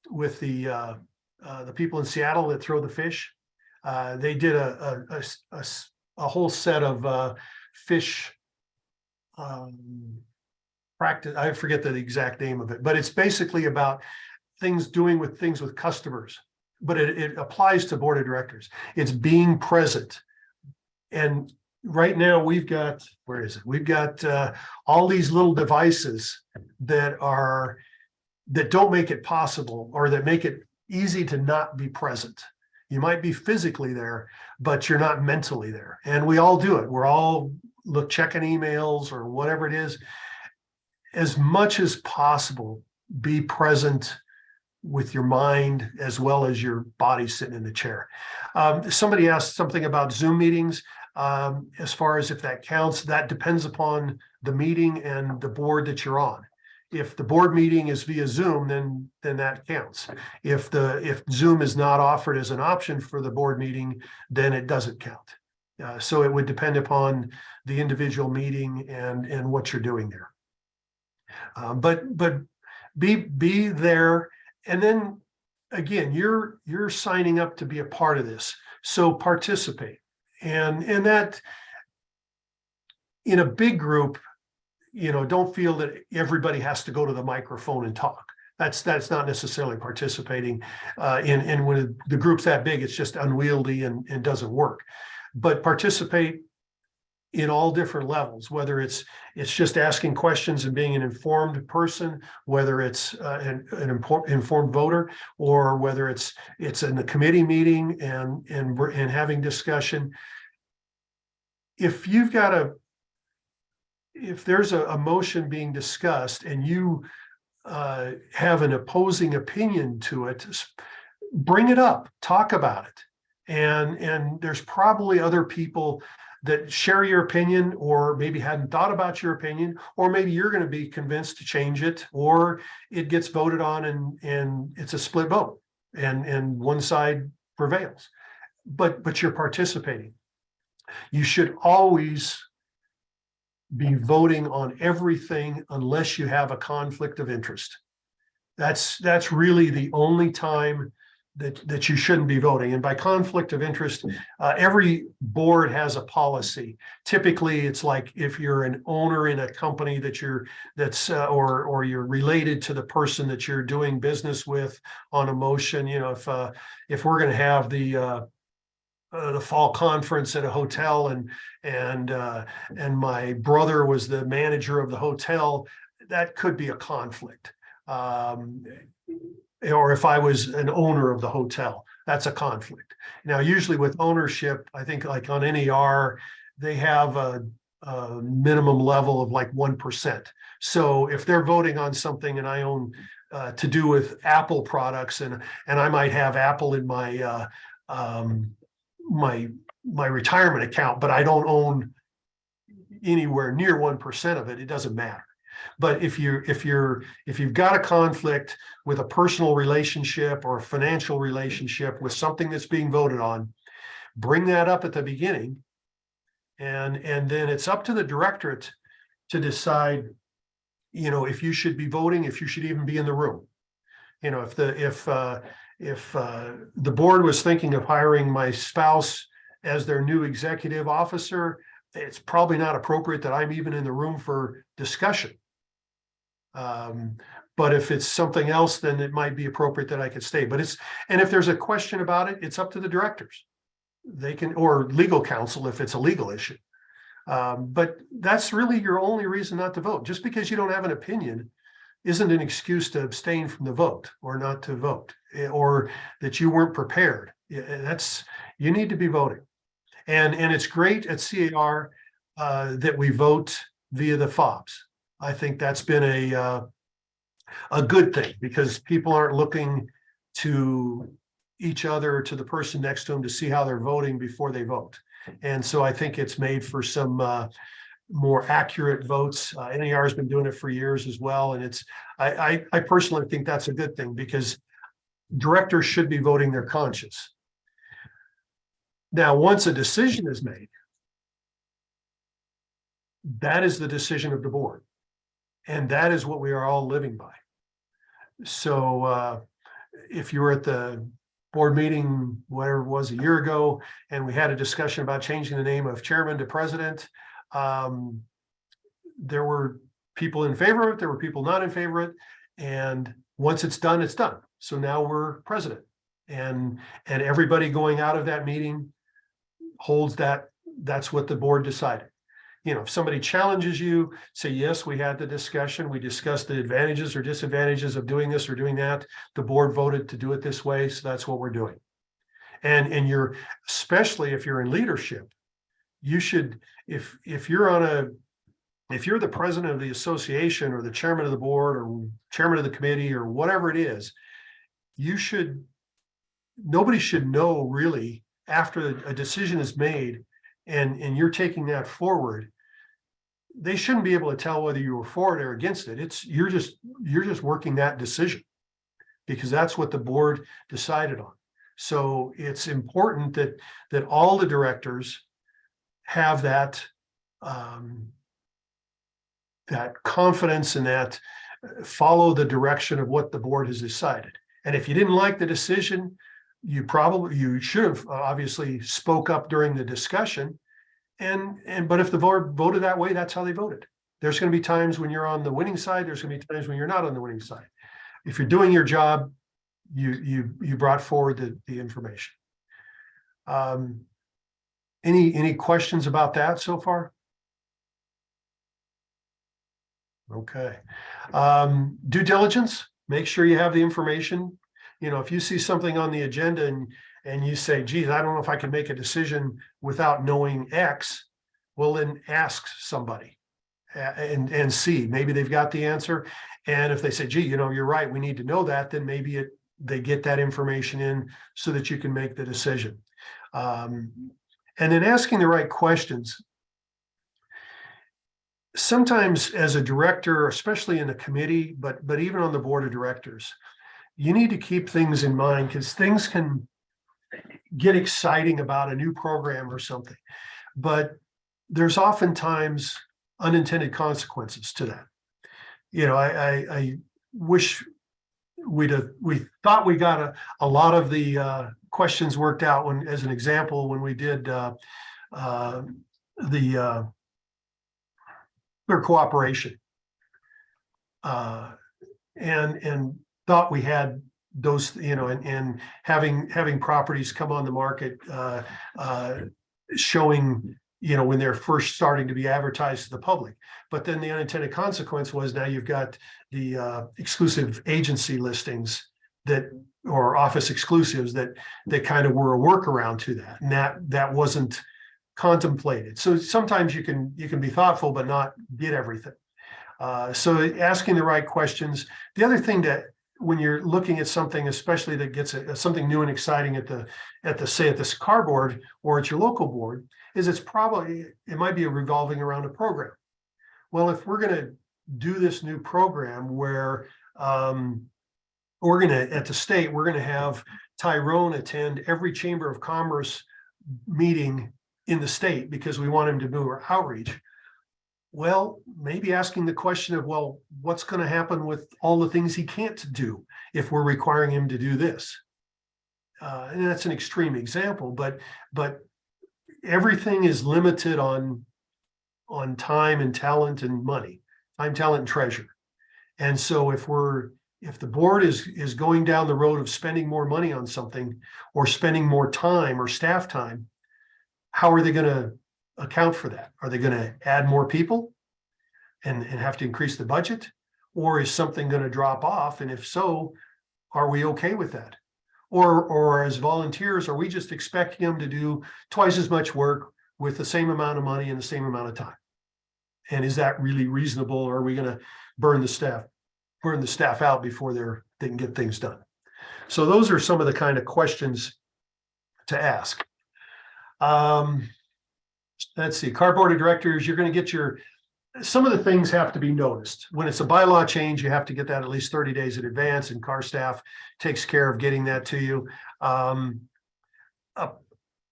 Speaker 1: with the people in Seattle that throw the fish. They did a whole set of fish practice. I forget the exact name of it, but it's basically about doing things with customers. But it applies to board of directors. It's being present. And right now we've got, where is it? We've got all these little devices that are that don't make it possible or that make it easy to not be present. You might be physically there, but you're not mentally there. And we all do it. We're all checking emails or whatever it is. As much as possible, be present with your mind as well as your body sitting in the chair. Somebody asked something about Zoom meetings. As far as if that counts, that depends upon the meeting and the board that you're on. If the board meeting is via Zoom, then that counts. If Zoom is not offered as an option for the board meeting, then it doesn't count. So it would depend upon the individual meeting and what you're doing there. But be there, and then again, you're signing up to be a part of this, so participate. And that in a big group, don't feel that everybody has to go to the microphone and talk. That's not necessarily participating. And when the group's that big, it's just unwieldy and doesn't work. But participate in all different levels, whether it's just asking questions and being an informed person, whether it's an informed voter, or whether it's in the committee meeting and having discussion. If there's a motion being discussed and you have an opposing opinion to it, bring it up, talk about it. And there's probably other people that share your opinion, or maybe hadn't thought about your opinion, or maybe you're going to be convinced to change it, or it gets voted on and it's a split vote and one side prevails. But you're participating. You should always be voting on everything unless you have a conflict of interest. That's really the only time that you shouldn't be voting. And by conflict of interest, every board has a policy. Typically, it's like if you're an owner in a company or you're related to the person that you're doing business with on a motion. If we're going to have the fall conference at a hotel and my brother was the manager of the hotel, that could be a conflict. Or if I was an owner of the hotel, that's a conflict. Now, usually with ownership, I think like on NER, they have a minimum level of like 1%. So if they're voting on something and I own to do with Apple products and I might have Apple in my my retirement account, but I don't own anywhere near 1% of it, it doesn't matter. But if you've got a conflict with a personal relationship or a financial relationship with something that's being voted on, bring that up at the beginning, and then it's up to the directorate to decide, if you should be voting, if you should even be in the room. If the board was thinking of hiring my spouse as their new executive officer, it's probably not appropriate that I'm even in the room for discussion. But if it's something else, then it might be appropriate that I could stay. And if there's a question about it, it's up to the directors. They can, or legal counsel if it's a legal issue. But that's really your only reason not to vote. Just because you don't have an opinion isn't an excuse to abstain from the vote or not to vote, or that you weren't prepared. You need to be voting. And it's great at CAR that we vote via the fobs. I think that's been a good thing, because people aren't looking to each other or to the person next to them to see how they're voting before they vote. And so I think it's made for some more accurate votes. NER has been doing it for years as well. And I personally think that's a good thing, because directors should be voting their conscience. Now, once a decision is made, that is the decision of the board. And that is what we are all living by. So if you were at the board meeting, whatever it was, a year ago, and we had a discussion about changing the name of chairman to president, there were people in favor of it, there were people not in favor of it. And once it's done, it's done. So now we're president. And everybody going out of that meeting holds that's what the board decided. if somebody challenges you, say, yes, we had the discussion, we discussed the advantages or disadvantages of doing this or doing that. The board voted to do it this way, so that's what we're doing. And you're, especially if you're in leadership, you should, if you're the president of the association or the chairman of the board or chairman of the committee or whatever it is, nobody should know really after a decision is made and you're taking that forward. They shouldn't be able to tell whether you were for it or against it. You're just working that decision because that's what the board decided on. So it's important that all the directors have that confidence and that follow the direction of what the board has decided. And if you didn't like the decision, you should have obviously spoke up during the discussion. But if the board voted that way, that's how they voted. There's going to be times when you're on the winning side. There's going to be times when you're not on the winning side. If you're doing your job, you brought forward the information. Any questions about that so far? Okay. Due diligence, make sure you have the information. If you see something on the agenda and you say, geez, I don't know if I can make a decision without knowing X, well, then ask somebody and see, maybe they've got the answer. And if they say, gee, you're right, we need to know that, then maybe they get that information in so that you can make the decision. And then asking the right questions. Sometimes as a director, especially in the committee, but even on the board of directors, you need to keep things in mind because things can get exciting about a new program or something, but there's oftentimes unintended consequences to that. I wish we thought we got a lot of the questions worked out when, as an example, when we did the clear cooperation and thought we had those, and having properties come on the market, showing, when they're first starting to be advertised to the public. But then the unintended consequence was now you've got the exclusive agency listings or office exclusives that kind of were a workaround to that. And that wasn't contemplated. So sometimes you can be thoughtful, but not get everything. So asking the right questions. The other thing that when you're looking at something, especially that gets something new and exciting at this car board or at your local board, is it might be revolving around a program. Well, if we're going to do this new program where at the state, we're going to have Tyrone attend every Chamber of Commerce meeting in the state because we want him to do our outreach. Well, maybe asking the question of, well, what's going to happen with all the things he can't do if we're requiring him to do this? And that's an extreme example, but everything is limited on time and talent and money, time, talent, and treasure. And so if the board is going down the road of spending more money on something or spending more time or staff time, how are they going to account for that? Are they going to add more people and have to increase the budget? Or is something going to drop off? And if so, are we okay with that? Or as volunteers, are we just expecting them to do twice as much work with the same amount of money and the same amount of time? And is that really reasonable? Or are we going to burn the staff out before they can get things done? So those are some of the kind of questions to ask. Let's see, car board of directors, you're going to get some of the things have to be noticed. When it's a bylaw change, you have to get that at least 30 days in advance, and car staff takes care of getting that to you.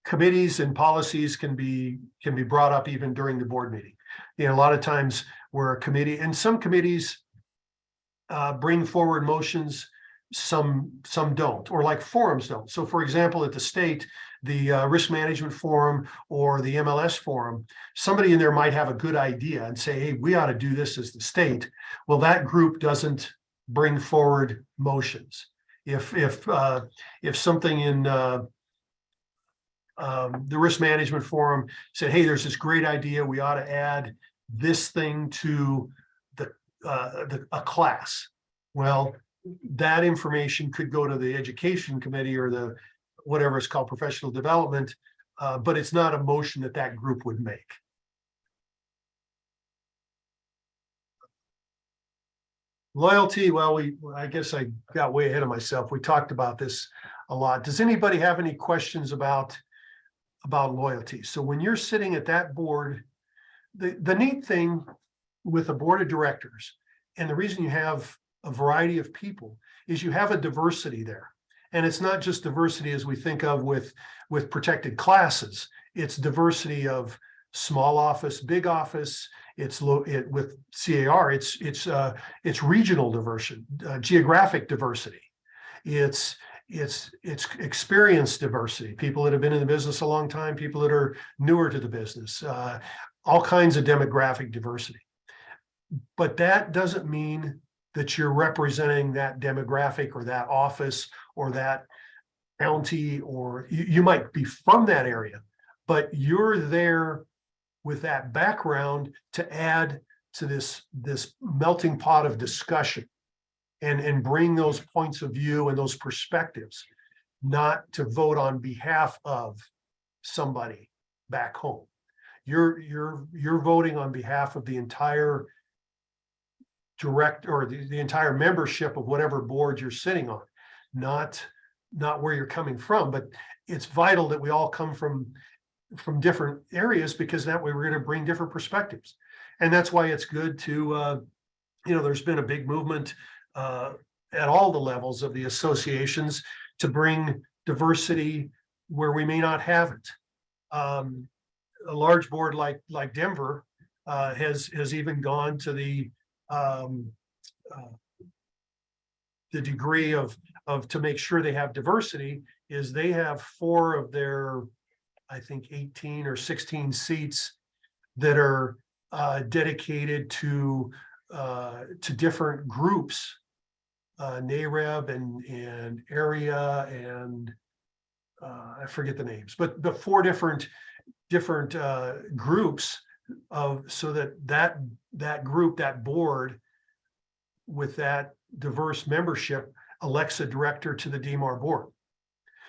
Speaker 1: Committees and policies can be brought up even during the board meeting. A lot of times where a committee, and some committees bring forward motions, some don't, or like forums don't. So for example, at the state, the risk management forum or the MLS forum, somebody in there might have a good idea and say, hey, we ought to do this as the state. Well, that group doesn't bring forward motions. If something in the risk management forum said, hey, there's this great idea. We ought to add this thing to a class. Well, that information could go to the education committee or the whatever it's called, professional development, but it's not a motion that that group would make. Loyalty, well, I guess I got way ahead of myself. We talked about this a lot. Does anybody have any questions about loyalty? So when you're sitting at that board, the neat thing with a board of directors, and the reason you have a variety of people, is you have a diversity there. And it's not just diversity as we think of with protected classes. It's diversity of small office, big office. With CAR, it's regional diversity, geographic diversity. It's experience diversity. People that have been in the business a long time, people that are newer to the business, all kinds of demographic diversity. But that doesn't mean that you're representing that demographic or that office or that county, or you might be from that area, but you're there with that background to add to this melting pot of discussion and bring those points of view and those perspectives, not to vote on behalf of somebody back home. You're voting on behalf of the entire direct or the entire membership of whatever board you're sitting on, not where you're coming from. But it's vital that we all come from different areas, because that way we're going to bring different perspectives. And that's why it's good to, there's been a big movement at all the levels of the associations to bring diversity where we may not have it. A large board like Denver has even gone to the degree of to make sure they have diversity, is they have 4 of their, I think 18 or 16 seats that are dedicated to different groups, NAREB and area, and I forget the names, but the 4 different groups so that group, that board with that diverse membership elects a director to the DMAR board.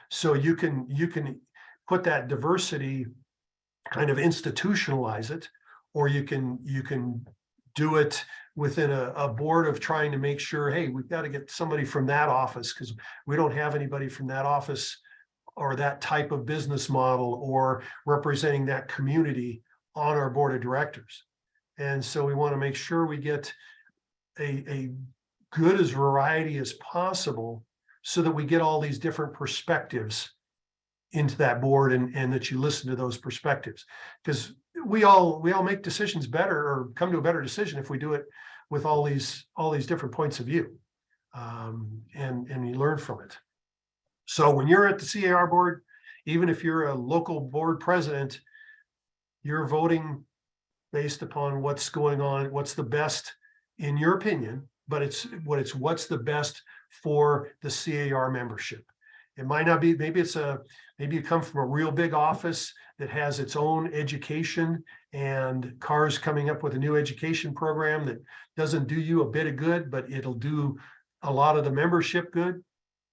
Speaker 1: So you can put that diversity, kind of institutionalize it, or you can do it within a board of trying to make sure, hey, we've got to get somebody from that office because we don't have anybody from that office or that type of business model or representing that community on our board of directors. And so we want to make sure we get a good as variety as possible so that we get all these different perspectives into that board and that you listen to those perspectives, because we all make decisions better or come to a better decision if we do it with all these different points of view, and you learn from it. So when you're at the CAR board, even if you're a local board president, you're voting based upon what's going on, what's the best in your opinion, but it's what's the best for the CAR membership. It might not be, maybe you come from a real big office that has its own education, and CAR's coming up with a new education program that doesn't do you a bit of good, but it'll do a lot of the membership good.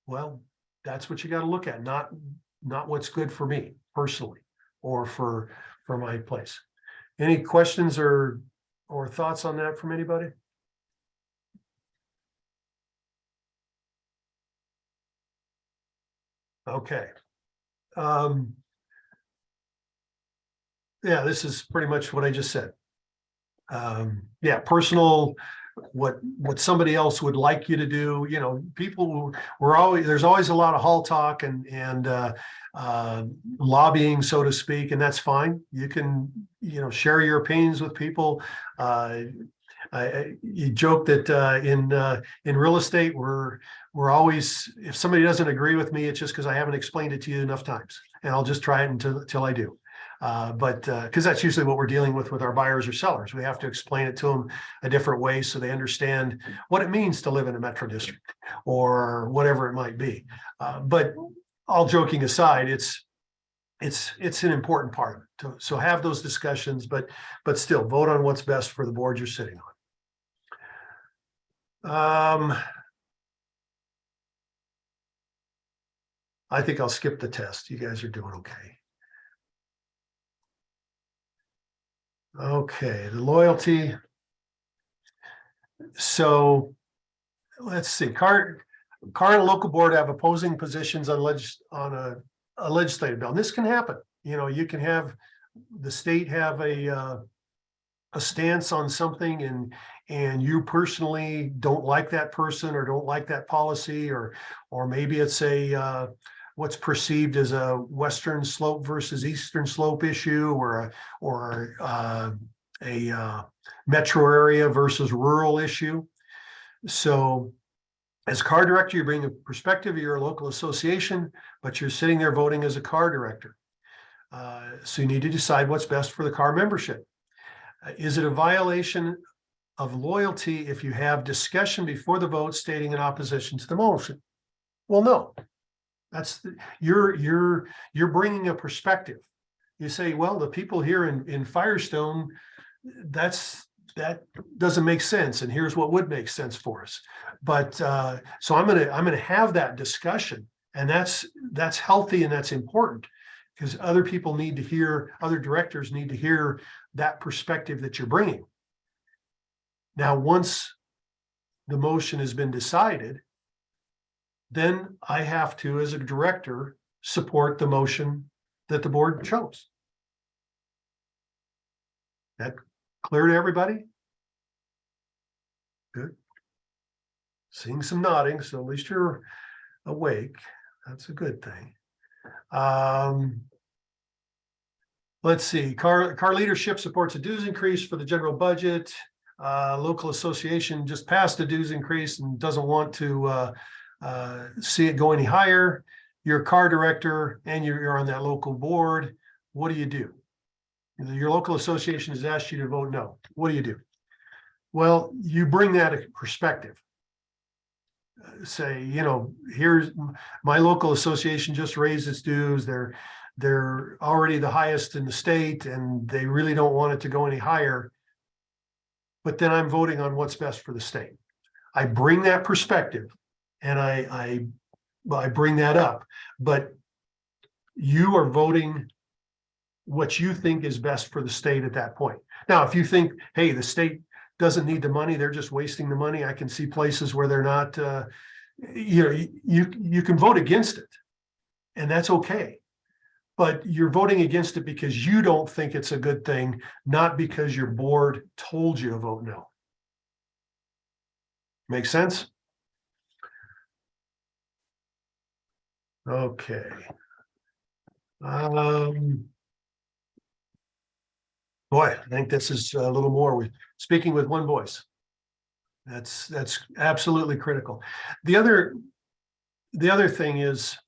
Speaker 1: Well, that's what you got to look at, not what's good for me personally or for my place. Any questions or thoughts on that from anybody? Okay. Yeah, this is pretty much what I just said. Yeah, personal, what somebody else would like you to do. People there's always a lot of hall talk and lobbying, so to speak, and that's fine. You can, share your opinions with people. You joke that in real estate, we're always, if somebody doesn't agree with me, it's just because I haven't explained it to you enough times, and I'll just try it until I do. But because that's usually what we're dealing with our buyers or sellers. We have to explain it to them a different way so they understand what it means to live in a metro district or whatever it might be. But all joking aside, it's an important part of it. So have those discussions, but still vote on what's best for the board you're sitting on. I think I'll skip the test. You guys are doing okay. Okay, the loyalty. So let's see, current and local board have opposing positions on a legislative bill. And this can happen. You know, you can have the state have a stance on something and you personally don't like that person or don't like that policy, or maybe it's a what's perceived as a western slope versus eastern slope issue, or a metro area versus rural issue. So as car director, you bring a perspective of your local association, but you're sitting there voting as a car director. So you need to decide what's best for the car membership. Is it a violation of loyalty if you have discussion before the vote stating an opposition to the motion? Well, no. That's you're bringing a perspective. You say, well, the people here in Firestone, that doesn't make sense, and here's what would make sense for us. But so I'm gonna have that discussion, and that's healthy and that's important, because other people need to hear, other directors need to hear that perspective that you're bringing. Now, once the motion has been decided, then I have to, as a director, support the motion that the board chose. That clear to everybody? Good. Seeing some nodding, so at least you're awake. That's a good thing. Let's see, car leadership supports a dues increase for the general budget. Local association just passed a dues increase and doesn't want to see it go any higher. You're a car director and you're on that local board. What do? Your local association has asked you to vote no. What do? Well, you bring that perspective. Say, you know, here's my local association just raised its dues. They're already the highest in the state and they really don't want it to go any higher. But then I'm voting on what's best for the state. I bring that perspective and I bring that up, but you are voting what you think is best for the state at that point. Now, if you think, hey, the state doesn't need the money, they're just wasting the money. I can see places where they're not, you can vote against it, and that's okay. But you're voting against it because you don't think it's a good thing, not because your board told you to vote no. Make sense? Okay. Boy, I think this is a little more with speaking with one voice. That's absolutely critical. The other thing is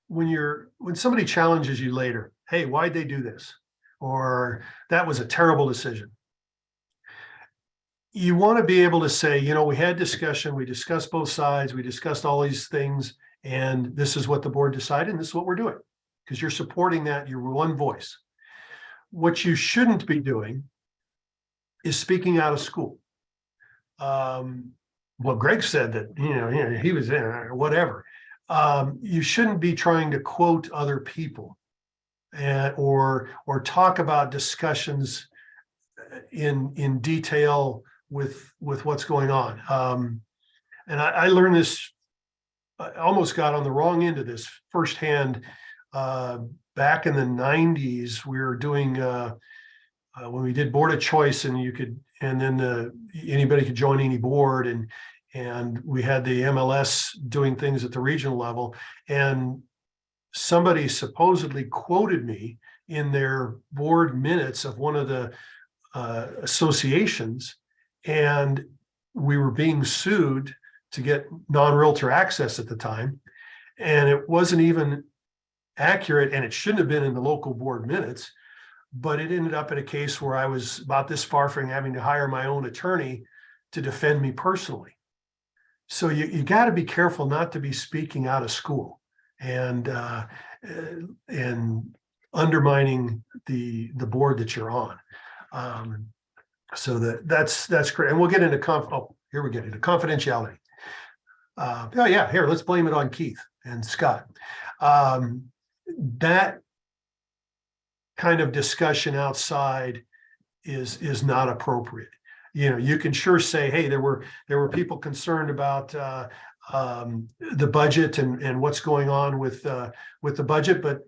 Speaker 1: when somebody challenges you later, hey, why'd they do this? Or that was a terrible decision. You want to be able to say, you know, we had discussion, we discussed both sides, we discussed all these things, and this is what the board decided, and this is what we're doing, because you're supporting that, you're one voice. What you shouldn't be doing is speaking out of school. Well, Greg said that, you know, he was there or whatever. You shouldn't be trying to quote other people or talk about discussions in detail with what's going on. And I learned this, I almost got on the wrong end of this firsthand. Back in the 90s, we were doing when we did board of choice, and then anybody could join any board, and we had the MLS doing things at the regional level, and somebody supposedly quoted me in their board minutes of one of the associations, and we were being sued to get non-realtor access at the time, and it wasn't even accurate, and it shouldn't have been in the local board minutes, but it ended up in a case where I was about this far from having to hire my own attorney to defend me personally. So you got to be careful not to be speaking out of school and undermining the board that you're on. So that's great. And we'll get into here we get into confidentiality. Oh yeah, here, let's blame it on Keith and Scott. That kind of discussion outside is not appropriate. You know, you can sure say, hey, there were people concerned about the budget and what's going on with the budget, but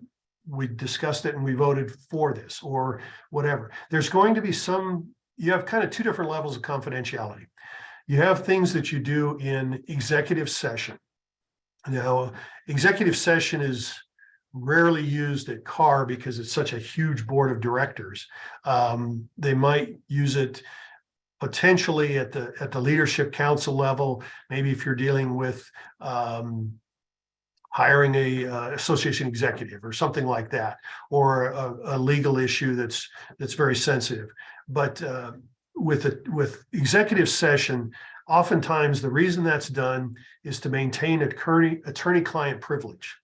Speaker 1: we discussed it and we voted for this or whatever. There's going to be you have kind of two different levels of confidentiality. You have things that you do in executive session. Now, executive session is rarely used at CAR because it's such a huge board of directors. They might use it potentially at the leadership council level, maybe if you're dealing with hiring a association executive or something like that, or a legal issue that's very sensitive. But with executive session, oftentimes the reason that's done is to maintain attorney-client privilege.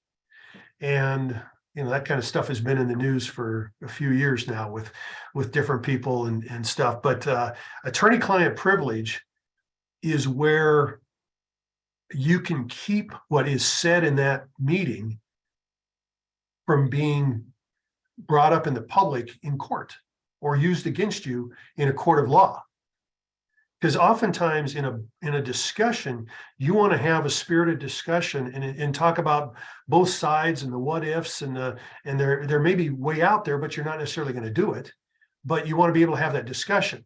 Speaker 1: And you know, that kind of stuff has been in the news for a few years now with different people and stuff. But attorney-client privilege is where you can keep what is said in that meeting from being brought up in the public in court or used against you in a court of law. Because oftentimes in a discussion, you want to have a spirited discussion and talk about both sides and the what ifs and there may be way out there, but you're not necessarily going to do it. But you want to be able to have that discussion.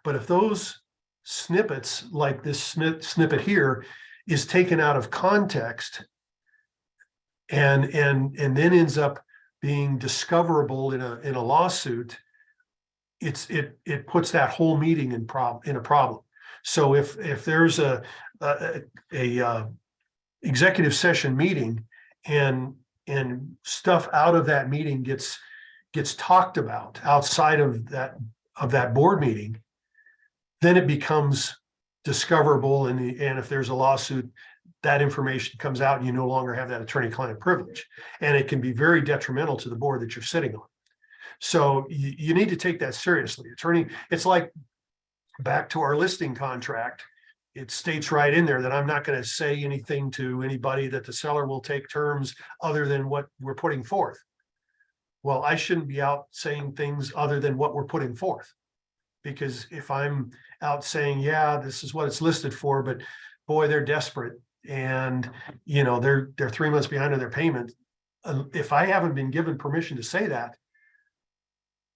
Speaker 1: But if those snippets, like this snippet here, is taken out of context and then ends up being discoverable in a lawsuit, it puts that whole meeting in a problem. So if there's a executive session meeting and stuff out of that meeting gets talked about outside of that board meeting, then it becomes discoverable, and if there's a lawsuit, that information comes out and you no longer have that attorney-client privilege, and it can be very detrimental to the board that you're sitting on. So you need to take that seriously. It's like back to our listing contract. It states right in there that I'm not going to say anything to anybody that the seller will take terms other than what we're putting forth. Well, I shouldn't be out saying things other than what we're putting forth. Because if I'm out saying, yeah, this is what it's listed for, but boy, they're desperate and you know they're 3 months behind on their payment. If I haven't been given permission to say that,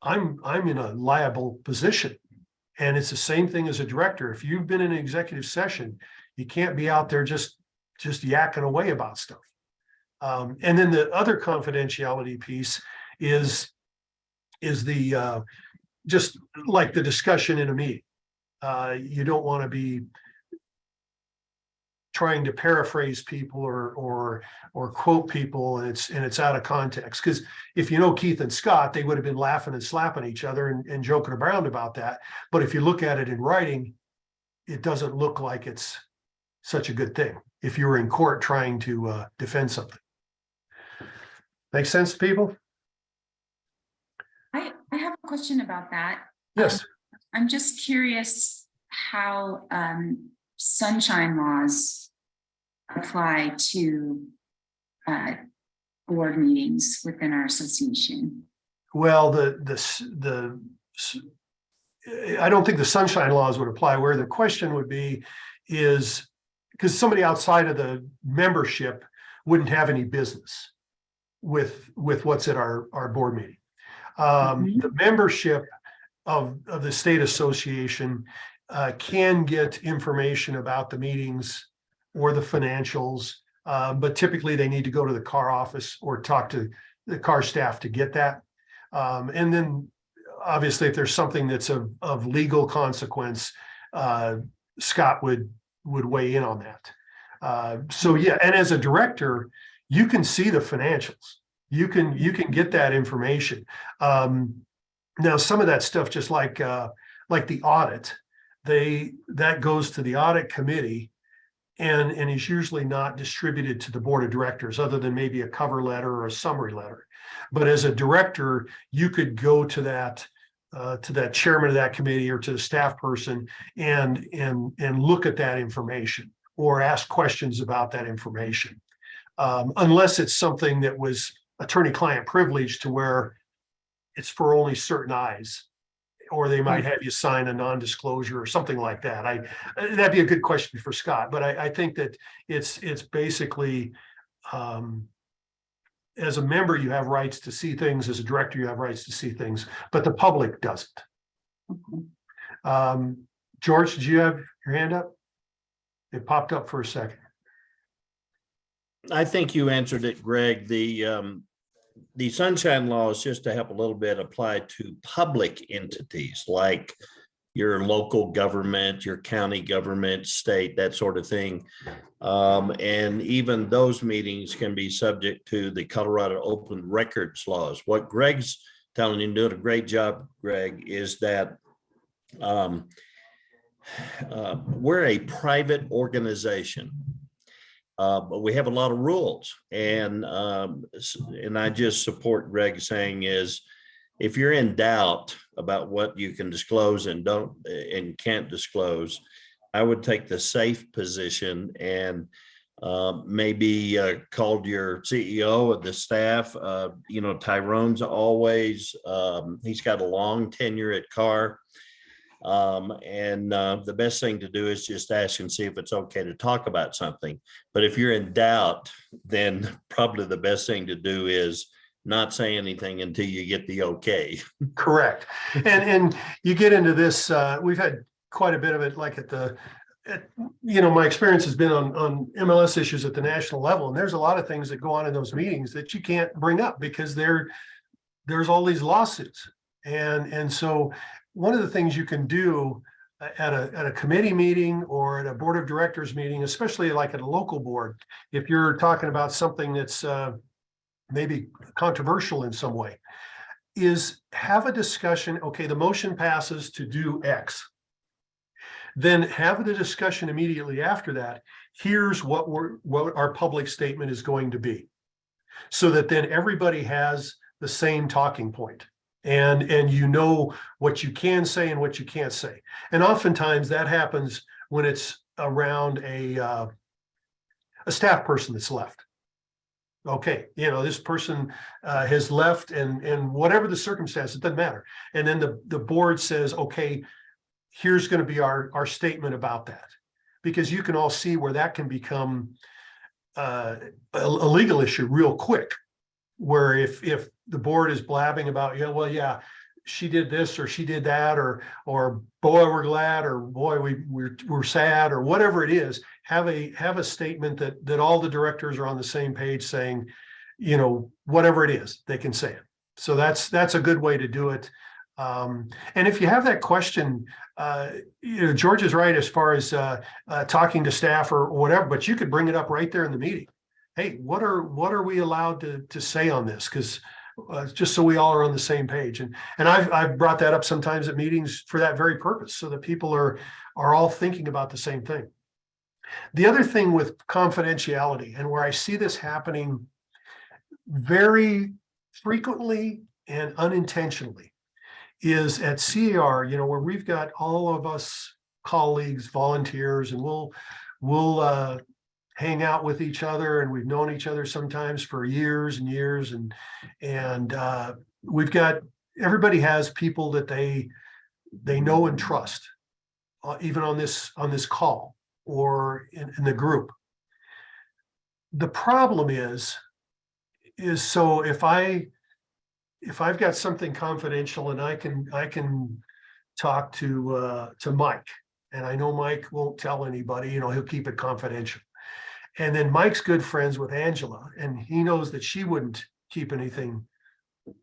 Speaker 1: I'm in a liable position. And it's the same thing as a director. If you've been in an executive session, you can't be out there just yakking away about stuff. And then the other confidentiality piece is the just like the discussion in a meeting. You don't want to be trying to paraphrase people or quote people and it's out of context. Because if you know Keith and Scott, they would have been laughing and slapping each other and joking around about that. But if you look at it in writing, it doesn't look like it's such a good thing if you were in court trying to defend something. Make sense to people?
Speaker 10: I have a question about that.
Speaker 1: Yes.
Speaker 10: I'm just curious how sunshine laws apply to board meetings within our association.
Speaker 1: Well, I don't think the sunshine laws would apply. Where the question would be is because somebody outside of the membership wouldn't have any business with what's at our board meeting. The membership of the state association can get information about the meetings or the financials, but typically they need to go to the CAR office or talk to the CAR staff to get that. And then obviously if there's something that's of legal consequence, Scott would weigh in on that. So yeah, and as a director, you can see the financials. You can get that information. Now, some of that stuff, just like the audit, that goes to the audit committee, And is usually not distributed to the board of directors, other than maybe a cover letter or a summary letter. But as a director, you could go to that chairman of that committee or to the staff person and look at that information or ask questions about that information. Unless it's something that was attorney-client privilege to where it's for only certain eyes, or they might have you sign a non-disclosure or something like that. That'd be a good question for Scott, but I think that it's basically, as a member, you have rights to see things. As a director, you have rights to see things, but the public doesn't. George, did you have your hand up? It popped up for a second.
Speaker 11: I think you answered it, Greg. The sunshine law is just to help a little bit apply to public entities like your local government, your county government, state, that sort of thing. And even those meetings can be subject to the Colorado Open Records laws. What Greg's telling you, doing a great job, Greg, is that we're a private organization. But we have a lot of rules, and I just support Greg saying is, if you're in doubt about what you can disclose and can't disclose, I would take the safe position and maybe called your CEO of the staff. Tyrone's always, he's got a long tenure at CAR. The best thing to do is just ask and see if it's okay to talk about something. But if you're in doubt, then probably the best thing to do is not say anything until you get the okay.
Speaker 1: Correct. And you get into this, we've had quite a bit of it, like my experience has been on MLS issues at the national level. And there's a lot of things that go on in those meetings that you can't bring up because there's all these lawsuits. And so one of the things you can do at a committee meeting or at a board of directors meeting, especially like at a local board, if you're talking about something that's maybe controversial in some way, is have a discussion. Okay, the motion passes to do X. Then have the discussion immediately after that. Here's what our public statement is going to be, so that then everybody has the same talking point. And you know what you can say and what you can't say. And oftentimes that happens when it's around a staff person that's left. Okay, this person has left, and whatever the circumstance, it doesn't matter. And then the board says, okay, here's going to be our statement about that. Because you can all see where that can become a legal issue real quick. Where if the board is blabbing about, she did this or she did that, or boy, we're glad, or boy, we're sad, or whatever it is, have a statement that all the directors are on the same page saying, whatever it is, they can say it. So that's a good way to do it. And if you have that question, George is right as far as talking to staff or whatever, but you could bring it up right there in the meeting. Hey, what are we allowed to say on this? Because just so we all are on the same page. And I've brought that up sometimes at meetings for that very purpose, so that people are all thinking about the same thing. The other thing with confidentiality, and where I see this happening very frequently and unintentionally, is at CAR, where we've got all of us colleagues, volunteers, and we'll hang out with each other, and we've known each other sometimes for years and years, and we've got, everybody has people that they know and trust, even on this call or in the group. The problem is so if I've got something confidential and I can talk to Mike, and I know Mike won't tell anybody, he'll keep it confidential. And then Mike's good friends with Angela, and he knows that she wouldn't keep anything.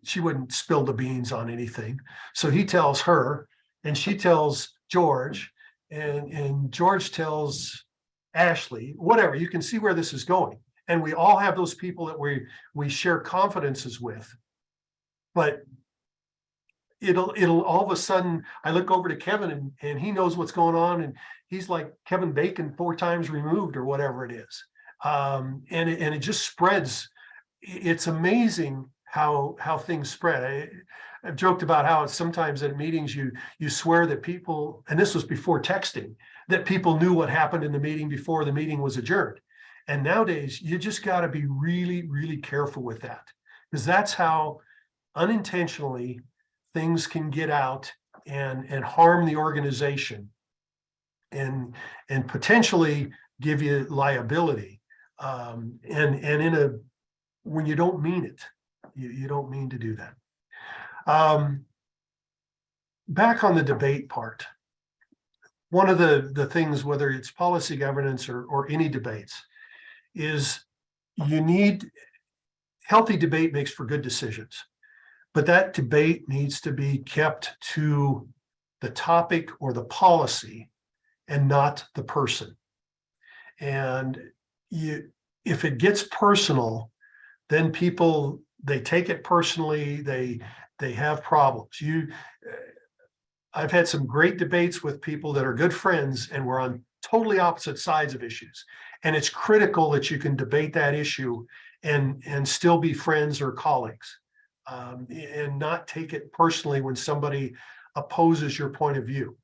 Speaker 1: She wouldn't spill the beans on anything. So he tells her, and she tells George, and George tells Ashley, whatever. You can see where this is going. And we all have those people that we share confidences with. But it'll all of a sudden, I look over to Kevin and he knows what's going on, and he's like Kevin Bacon 4 times removed or whatever it is. And it just spreads. It's amazing how things spread. I've joked about how sometimes at meetings you swear that people, and this was before texting, that people knew what happened in the meeting before the meeting was adjourned. And nowadays you just got to be really, really careful with that, because that's how unintentionally things can get out and harm the organization and potentially give you liability. And in a, when you don't mean it, you don't mean to do that. Back on the debate part, one of the things, whether it's policy governance or any debates, is you need healthy debate makes for good decisions, but that debate needs to be kept to the topic or the policy and not the person. And if it gets personal, then people, they take it personally, they have problems. I've had some great debates with people that are good friends and we're on totally opposite sides of issues. And it's critical that you can debate that issue and still be friends or colleagues, and not take it personally when somebody opposes your point of view.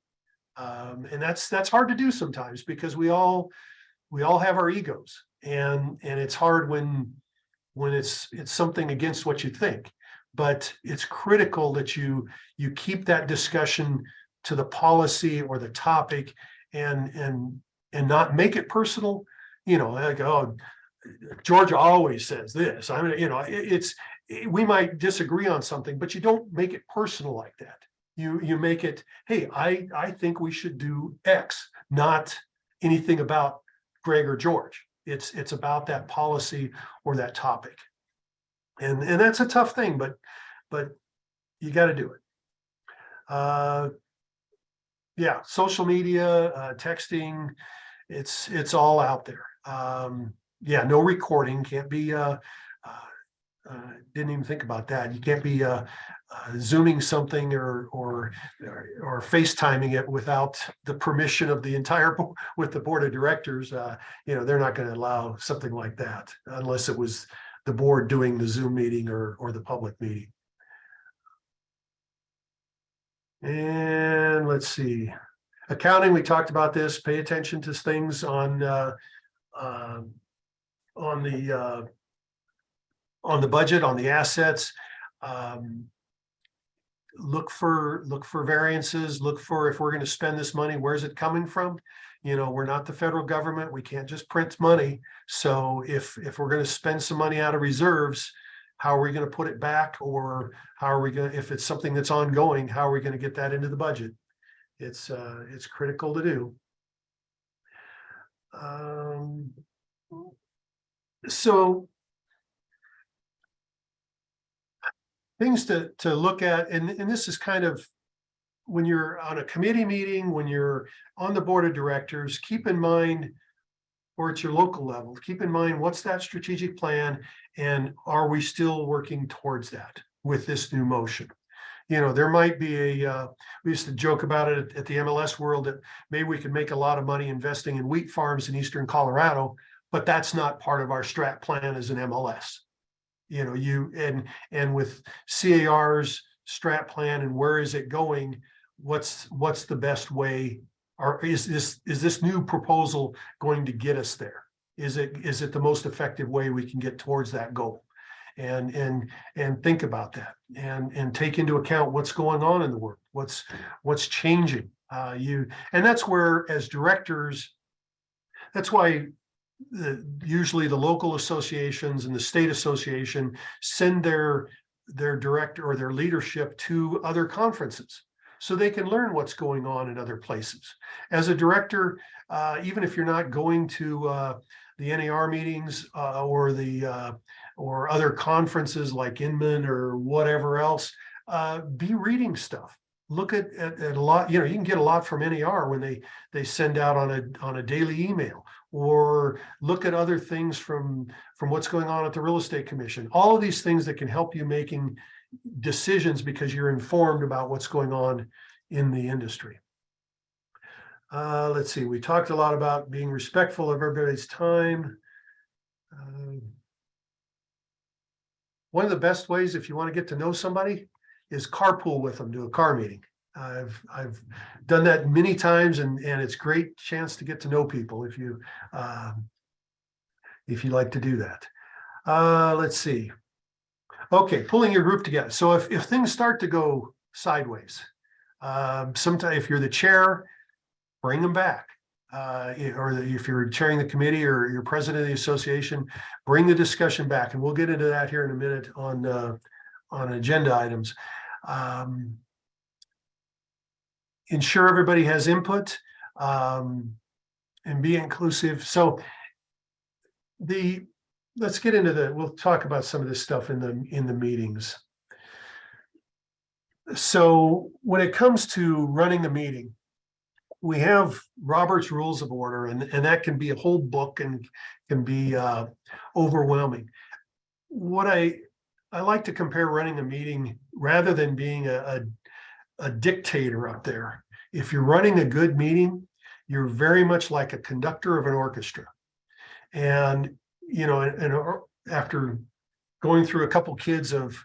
Speaker 1: And that's hard to do sometimes, because we all have our egos, and it's hard when it's something against what you think. But it's critical that you keep that discussion to the policy or the topic, and not make it personal. You know, like, oh, Georgia always says this. I mean, you know, we might disagree on something, but you don't make it personal like that. You make it, hey, I think we should do X, not anything about Greg or George. It's about that policy or that topic. And that's a tough thing, but you got to do it. Yeah, social media, texting, it's all out there. Yeah, no recording, can't be, didn't even think about that. You can't be Zooming something or FaceTiming it without the permission of the entire with the board of directors. You know, they're not going to allow something like that unless it was the board doing the Zoom meeting or the public meeting. And let's see, accounting, we talked about this. Pay attention to things on the budget, on the assets. Look for variances. Look for, if we're going to spend this money, where's it coming from? You know, we're not the federal government. We can't just print money. So if we're going to spend some money out of reserves, how are we going to put it back? Or how are we going to, if it's something that's ongoing, how are we going to get that into the budget? It's critical to do. So things to look at, and this is kind of when you're on a committee meeting, when you're on the board of directors, keep in mind, or at your local level, keep in mind what's that strategic plan, and are we still working towards that with this new motion? You know, there might be we used to joke about it at the MLS world that maybe we could make a lot of money investing in wheat farms in eastern Colorado, but that's not part of our strat plan as an MLS. You know, and with CAR's strat plan and where is it going, what's the best way, or is this new proposal going to get us there? Is it the most effective way we can get towards that goal? And think about that, and take into account what's going on in the world, what's changing. And that's where, as directors, that's why usually the local associations and the state association send their director or their leadership to other conferences so they can learn what's going on in other places. As a director, even if you're not going to the NAR meetings or other conferences like Inman or whatever else, be reading stuff. Look at a lot. You know, you can get a lot from NAR when they send out on a daily email, or look at other things from what's going on at the real estate commission. All of these things that can help you decisions because you're informed about what's going on in the industry. Let's see, we talked a lot about being respectful of everybody's time. One of the best ways, if you want to get to know somebody, is carpool with them to a car meeting. I've done that many times, and it's a great chance to get to know people if you like to do that. Let's see. Okay, pulling your group together. So if things start to go sideways, sometimes if you're the chair, bring them back. Or if you're chairing the committee or you're president of the association, bring the discussion back. And we'll get into that here in a minute on agenda items. Ensure everybody has input, and be inclusive. So let's get into we'll talk about some of this stuff in the meetings. So when it comes to running a meeting, we have Robert's Rules of Order, and that can be a whole book and can be overwhelming. What I like to compare running a meeting rather than being a dictator up there. If you're running a good meeting, you're very much like a conductor of an orchestra. And, and after going through a couple kids of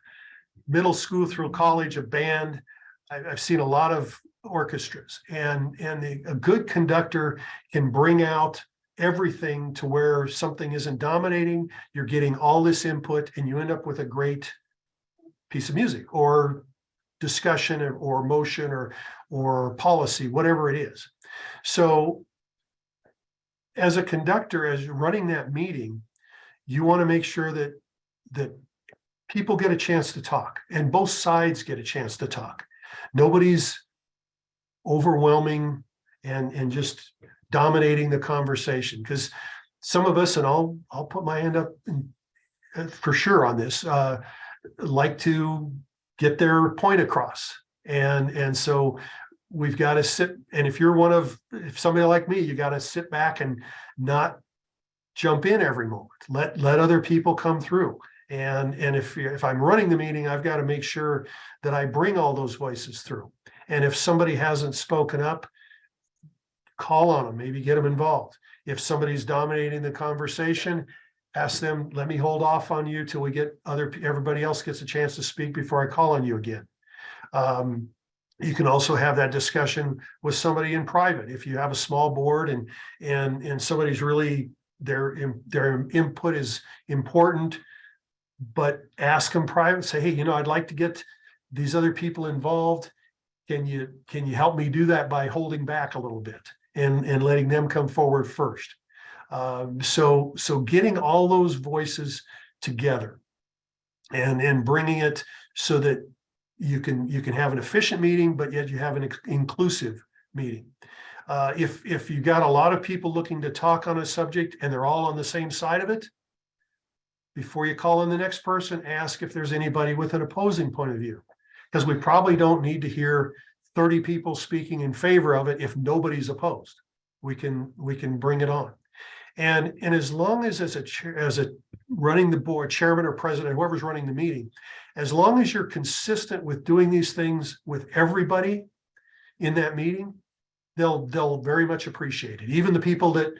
Speaker 1: middle school through college, a band, I've seen a lot of orchestras, and a good conductor can bring out everything to where something isn't dominating. You're getting all this input, and you end up with a great piece of music or discussion or motion or policy, whatever it is. So as a conductor, as you're running that meeting, you want to make sure that people get a chance to talk and both sides get a chance to talk. Nobody's overwhelming and just dominating the conversation, because some of us, and I'll put my hand up for sure on this, like to get their point across. And so we've got to sit, and if somebody like me, you got to sit back and not jump in every moment. Let other people come through. And if I'm running the meeting, I've got to make sure that I bring all those voices through. And if somebody hasn't spoken up, call on them, maybe get them involved. If somebody's dominating the conversation, ask them, let me hold off on you till we get everybody else gets a chance to speak before I call on you again. You can also have that discussion with somebody in private. If you have a small board and somebody's really, their input is important, but ask them private, say, hey, I'd like to get these other people involved. Can you help me do that by holding back a little bit and letting them come forward first? So getting all those voices together and bringing it so that you can have an efficient meeting, but yet you have an inclusive meeting. If you got a lot of people looking to talk on a subject and they're all on the same side of it, before you call in the next person, ask if there's anybody with an opposing point of view, because we probably don't need to hear 30 people speaking in favor of it if nobody's opposed. We can bring it on. And as long as as a running the board, chairman or president, whoever's running the meeting, as long as you're consistent with doing these things with everybody in that meeting, they'll very much appreciate it, even the people that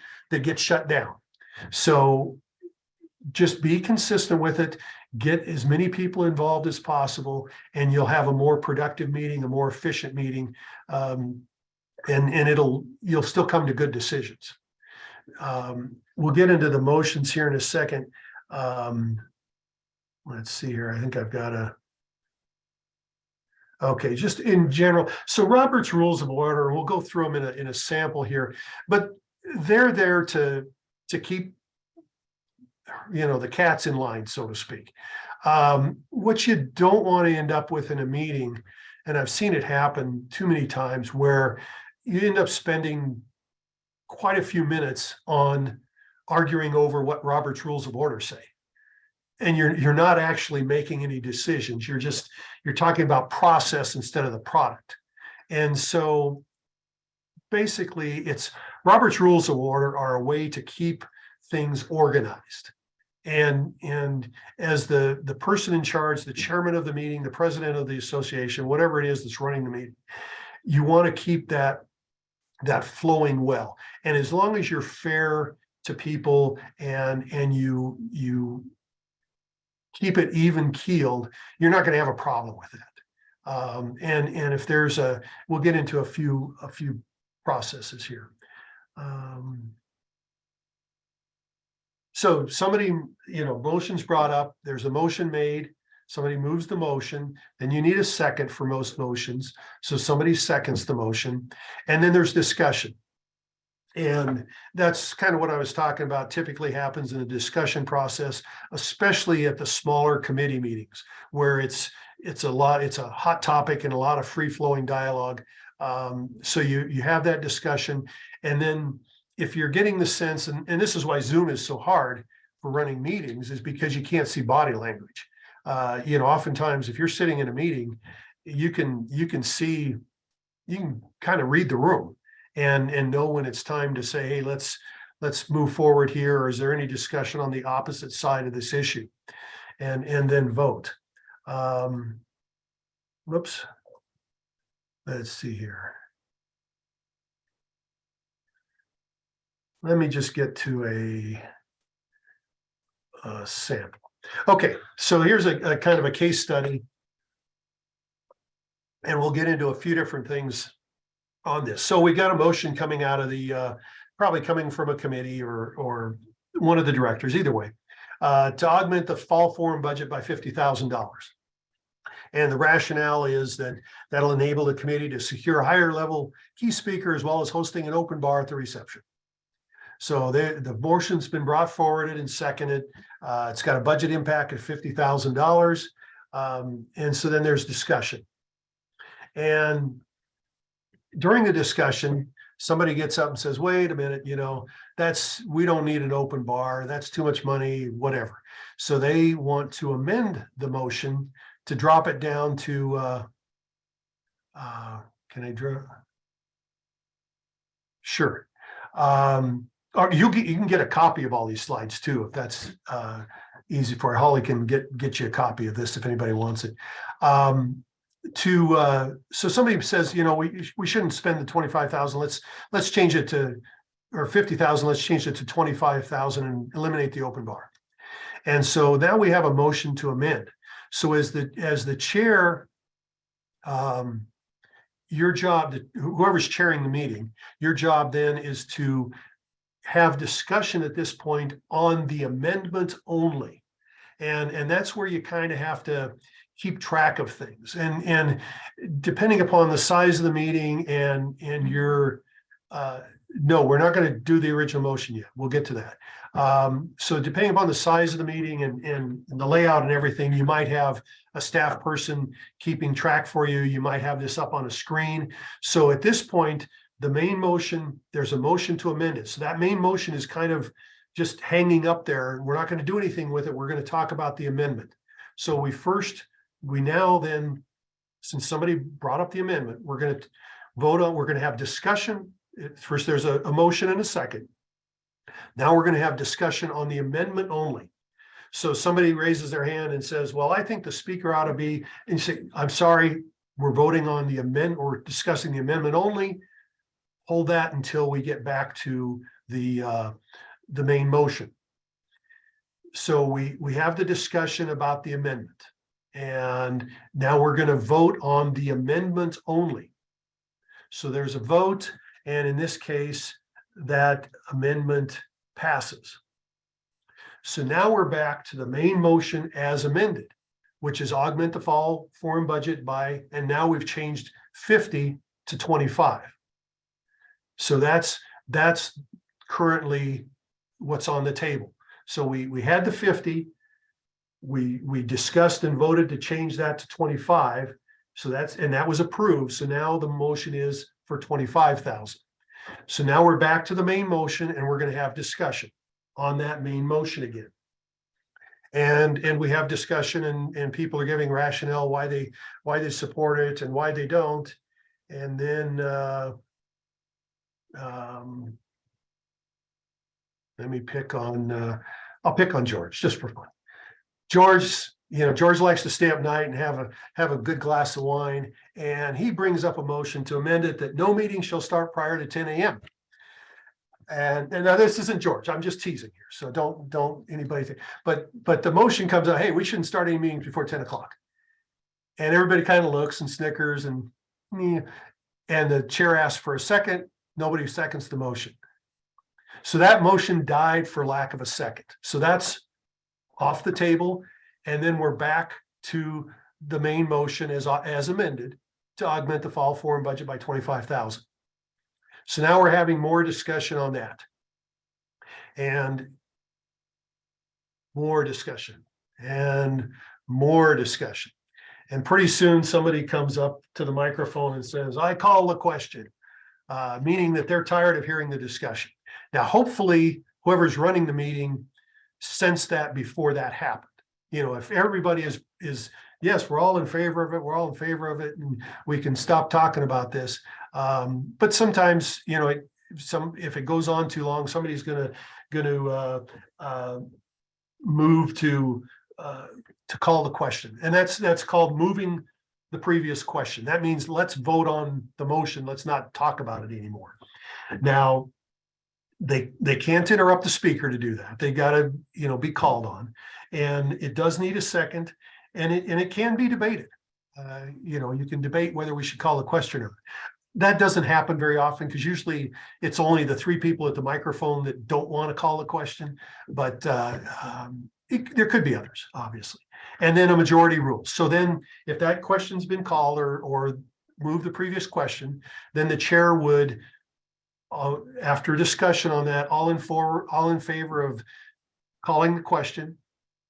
Speaker 1: get shut down. So just be consistent with it, get as many people involved as possible, and you'll have a more productive meeting, a more efficient meeting, and you'll still come to good decisions. We'll get into the motions here in a second. Let's see here. I think I've got okay, just in general. So Robert's Rules of Order, we'll go through them in a sample here, but they're there to keep the cats in line, so to speak. What you don't want to end up with in a meeting, and I've seen it happen too many times, where you end up spending quite a few minutes on arguing over what Robert's Rules of Order say. And you're not actually making any decisions. You're talking about process instead of the product. And so basically it's Robert's Rules of Order are a way to keep things organized. And as the person in charge, the chairman of the meeting, the president of the association, whatever it is that's running the meeting, you want to keep that flowing well. And as long as you're fair to people and you keep it even keeled, you're not going to have a problem with that. And if there's we'll get into a few processes here. So somebody, motion's brought up, there's a motion made, somebody moves the motion, then you need a second for most motions. So somebody seconds the motion, and then there's discussion. And that's kind of what I was talking about, typically happens in a discussion process, especially at the smaller committee meetings where it's a hot topic and a lot of free-flowing dialogue. So you have that discussion, and then if you're getting the sense, and this is why Zoom is so hard for running meetings, is because you can't see body language. Oftentimes if you're sitting in a meeting, you can kind of read the room and know when it's time to say, hey, let's move forward here, or is there any discussion on the opposite side of this issue, and then vote. Whoops. Let's see here. Let me just get to a sample. Okay, so here's a kind of a case study, and we'll get into a few different things on this. So we got a motion coming out of the, probably coming from a committee or one of the directors, either way, to augment the fall forum budget by $50,000. And the rationale is that that'll enable the committee to secure a higher level key speaker, as well as hosting an open bar at the reception. So the motion's been brought forward and seconded. It's got a budget impact of $50,000. And so then there's discussion. And during the discussion, somebody gets up and says, wait a minute, we don't need an open bar. That's too much money, whatever. So they want to amend the motion to drop it down to, can I draw? Sure. Or you can get a copy of all these slides too, if that's easy for you. Holly can get you a copy of this if anybody wants it. So somebody says, we shouldn't spend the 25,000. Let's change it to, or 50,000. Let's change it to 25,000 and eliminate the open bar. And so now we have a motion to amend. So as the chair, your job, whoever's chairing the meeting, your job then is to have discussion at this point on the amendment only. And that's where you kind of have to keep track of things. And depending upon the size of the meeting and your, no, we're not going to do the original motion yet. We'll get to that. So depending upon the size of the meeting and the layout and everything, you might have a staff person keeping track for you. You might have this up on a screen. So at this point, the main motion, there's a motion to amend it. So that main motion is kind of just hanging up there. We're not going to do anything with it. We're going to talk about the amendment. So we now then, since somebody brought up the amendment, we're going to vote on, we're going to have discussion. First, there's a motion and a second. Now we're going to have discussion on the amendment only. So somebody raises their hand and says, well, I think the speaker ought to be, and you say, I'm sorry, we're voting on the amendment or discussing the amendment only. Hold that until we get back to the main motion. So we have the discussion about the amendment, and now we're going to vote on the amendment only. So there's a vote, and in this case, that amendment passes. So now we're back to the main motion as amended, which is augment the fall foreign budget by, and now we've changed 50 to 25. So that's currently what's on the table. So we had the 50, we discussed and voted to change that to 25. So that was approved. So now the motion is for 25,000. So now we're back to the main motion, and we're going to have discussion on that main motion again. And we have discussion, and people are giving rationale why they support it and why they don't. And then let me pick on I'll pick on George just for fun. George likes to stay up night and have a good glass of wine. And he brings up a motion to amend it that no meeting shall start prior to 10 a.m. And now this isn't George, I'm just teasing here. So don't anybody think, but the motion comes out, hey, we shouldn't start any meetings before 10 o'clock. And everybody kind of looks and snickers and the chair asks for a second. Nobody seconds the motion. So that motion died for lack of a second. So that's off the table. And then we're back to the main motion as amended to augment the fall forum budget by 25,000. So now we're having more discussion on that. And more discussion and more discussion. And pretty soon somebody comes up to the microphone and says, I call the question, meaning that they're tired of hearing the discussion. Now, hopefully, whoever's running the meeting sensed that before that happened. If everybody is, yes, we're all in favor of it, and we can stop talking about this. But sometimes, if it goes on too long, somebody's gonna move to call the question, and that's called moving the previous question. That means let's vote on the motion. Let's not talk about it anymore. Now, they can't interrupt the speaker to do that. They got to, be called on, and it does need a second, and it can be debated. You can debate whether we should call a question or not. That doesn't happen very often because usually it's only the three people at the microphone that don't want to call a question, but there could be others, obviously. And then a majority rules. So then if that question's been called or move the previous question, then the chair would, after discussion on that, all in favor of calling the question,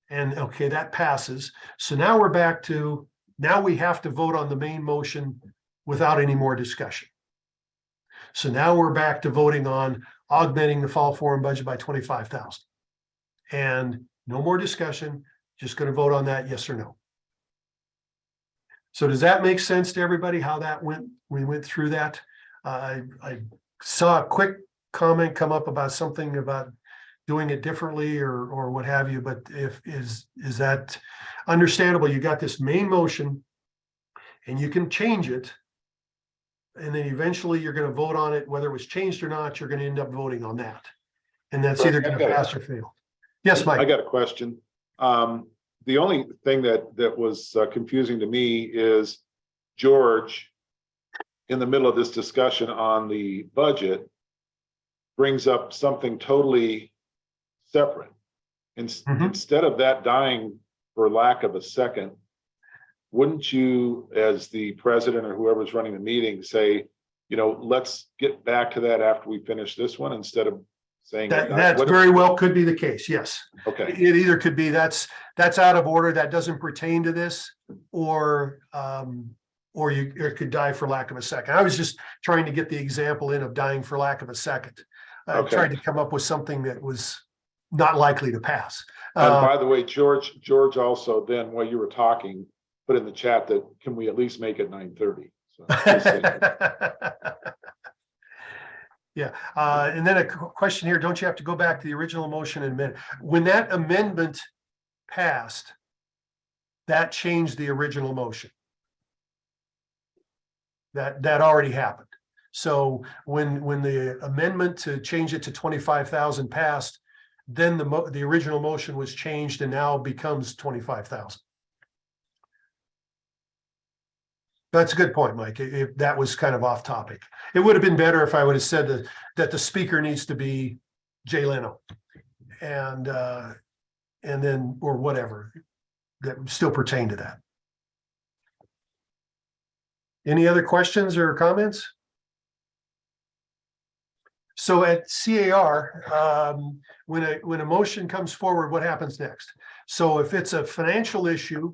Speaker 1: and okay, that passes. So now we're back to, now we have to vote on the main motion without any more discussion. So now we're back to voting on augmenting the fall forum budget by 25,000. And no more discussion, just going to vote on that, yes or no. So does that make sense to everybody, how that went? We went through that. I saw a quick comment come up about something about doing it differently or what have you, but is that understandable? You got this main motion and you can change it. And then eventually you're going to vote on it, whether it was changed or not, you're going to end up voting on that. And that's either going to pass or fail. Yes, Mike.
Speaker 5: I got a question. The only thing that was confusing to me is George, in the middle of this discussion on the budget, brings up something totally separate. Instead of that dying for lack of a second, wouldn't you, as the president or whoever's running the meeting, say, let's get back to that after we finish this one, instead of saying
Speaker 1: that very well could be the case. Yes.
Speaker 5: Okay.
Speaker 1: It either could be that's out of order, that doesn't pertain to this, or it could die for lack of a second. I was just trying to get the example in of dying for lack of a second. I tried to come up with something that was not likely to pass.
Speaker 5: And by the way, George also then, while you were talking, put in the chat that can we at least make it 9:30? So yeah.
Speaker 1: And then a question here, don't you have to go back to the original motion and amend? When that amendment passed, that changed the original motion. That already happened. So when the amendment to change it to 25,000 passed, then the original motion was changed and now becomes 25,000. That's a good point, Mike. If that was kind of off topic. It would have been better if I would have said that the speaker needs to be Jay Leno and then, or whatever, that would still pertain to that. Any other questions or comments? So at CAR, when a motion comes forward, what happens next? So if it's a financial issue,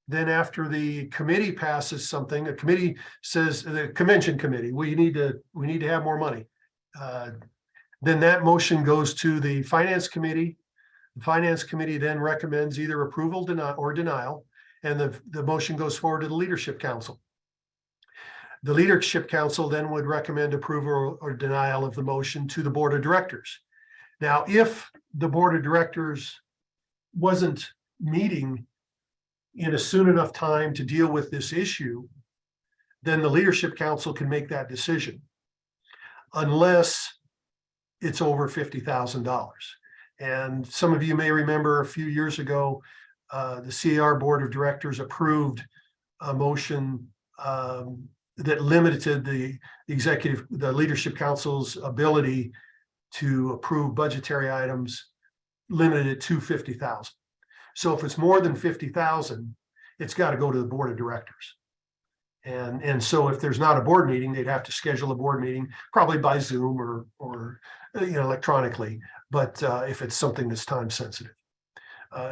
Speaker 1: then after the committee passes something, a committee says, the convention committee, we need to have more money. Then that motion goes to the finance committee. The finance committee then recommends either approval or denial, and the motion goes forward to the leadership council. The leadership council then would recommend approval or denial of the motion to the board of directors. Now, if the board of directors wasn't meeting in a soon enough time to deal with this issue, then the leadership council can make that decision. Unless it's over $50,000. And some of you may remember a few years ago, the CAR Board of Directors approved a motion that limited the leadership council's ability to approve budgetary items, limited it to 50,000. So if it's more than 50,000, it's got to go to the board of directors. And so if there's not a board meeting, they'd have to schedule a board meeting, probably by Zoom or electronically. But if it's something that's time sensitive.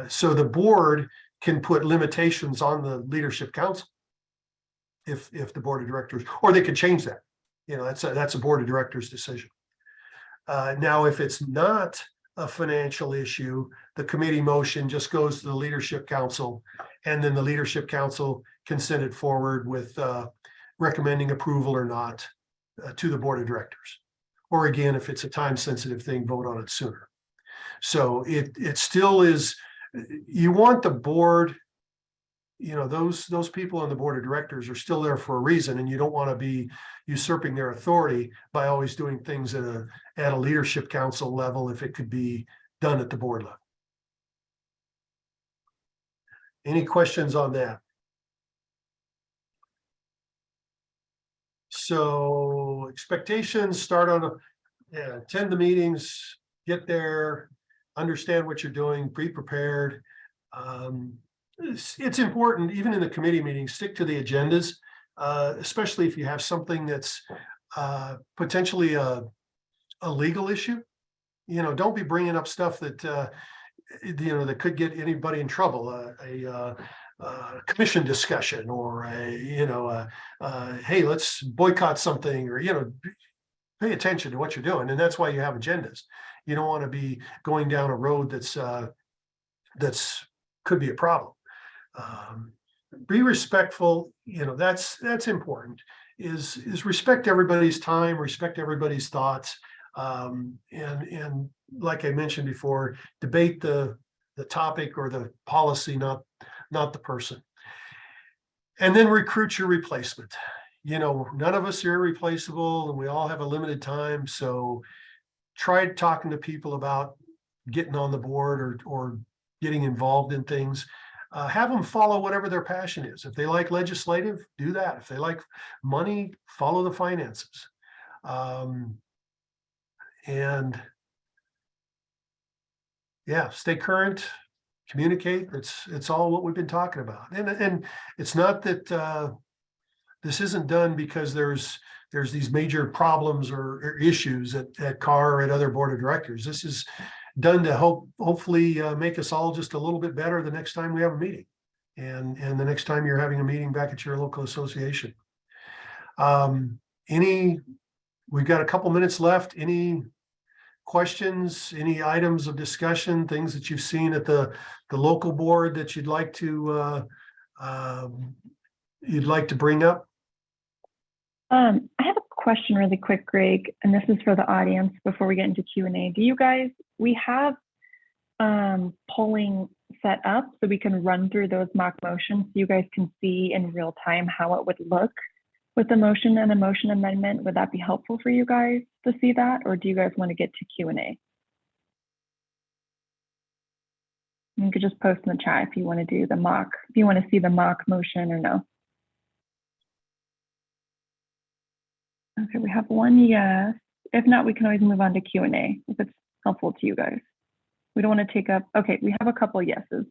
Speaker 1: So the board can put limitations on the leadership council if the board of directors, or they could change that. That's a board of directors decision. Now, if it's not a financial issue, the committee motion just goes to the leadership council, and then the leadership council can send it forward with recommending approval or not to the board of directors. Or again, if it's a time sensitive thing, vote on it sooner. So it still is, you want the board, those people on the board of directors are still there for a reason, and you don't want to be usurping their authority by always doing things at a leadership council level if it could be done at the board level. Any questions on that? So expectations, start on attend the meetings, get there, understand what you're doing, be prepared. It's important, even in the committee meetings, stick to the agendas, especially if you have something that's potentially a legal issue. Don't be bringing up stuff that that could get anybody in trouble. A commission discussion, or hey, let's boycott something, or pay attention to what you're doing, and that's why you have agendas. You don't want to be going down a road that's could be a problem. Be respectful. That's important. Is respect everybody's time, respect everybody's thoughts, and like I mentioned before, debate the topic or the policy, not the person. And then recruit your replacement. None of us are irreplaceable, and we all have a limited time. So try talking to people about getting on the board or getting involved in things. Have them follow whatever their passion is. If they like legislative, do that. If they like money, follow the finances. And yeah, stay current, communicate. It's all what we've been talking about. And it's not that this isn't done because there's these major problems or issues at CAR or at other board of directors. This is done to hopefully make us all just a little bit better the next time we have a meeting, and the next time you're having a meeting back at your local association. We've got a couple minutes left. Any questions, any items of discussion, things that you've seen at the local board that you'd like to bring up?
Speaker 7: I have a question really quick, Greg, and this is for the audience before we get into Q&A. We have polling set up so we can run through those mock motions so you guys can see in real time how it would look with the motion and a motion amendment. Would that be helpful for you guys to see that, or do you guys want to get to Q&A? You could just post in the chat if you want to do the mock, if you want to see the mock motion or no. Okay, we have one yes. If not, we can always move on to Q&A if it's helpful to you guys. We don't want to take up, okay, we have a couple yeses.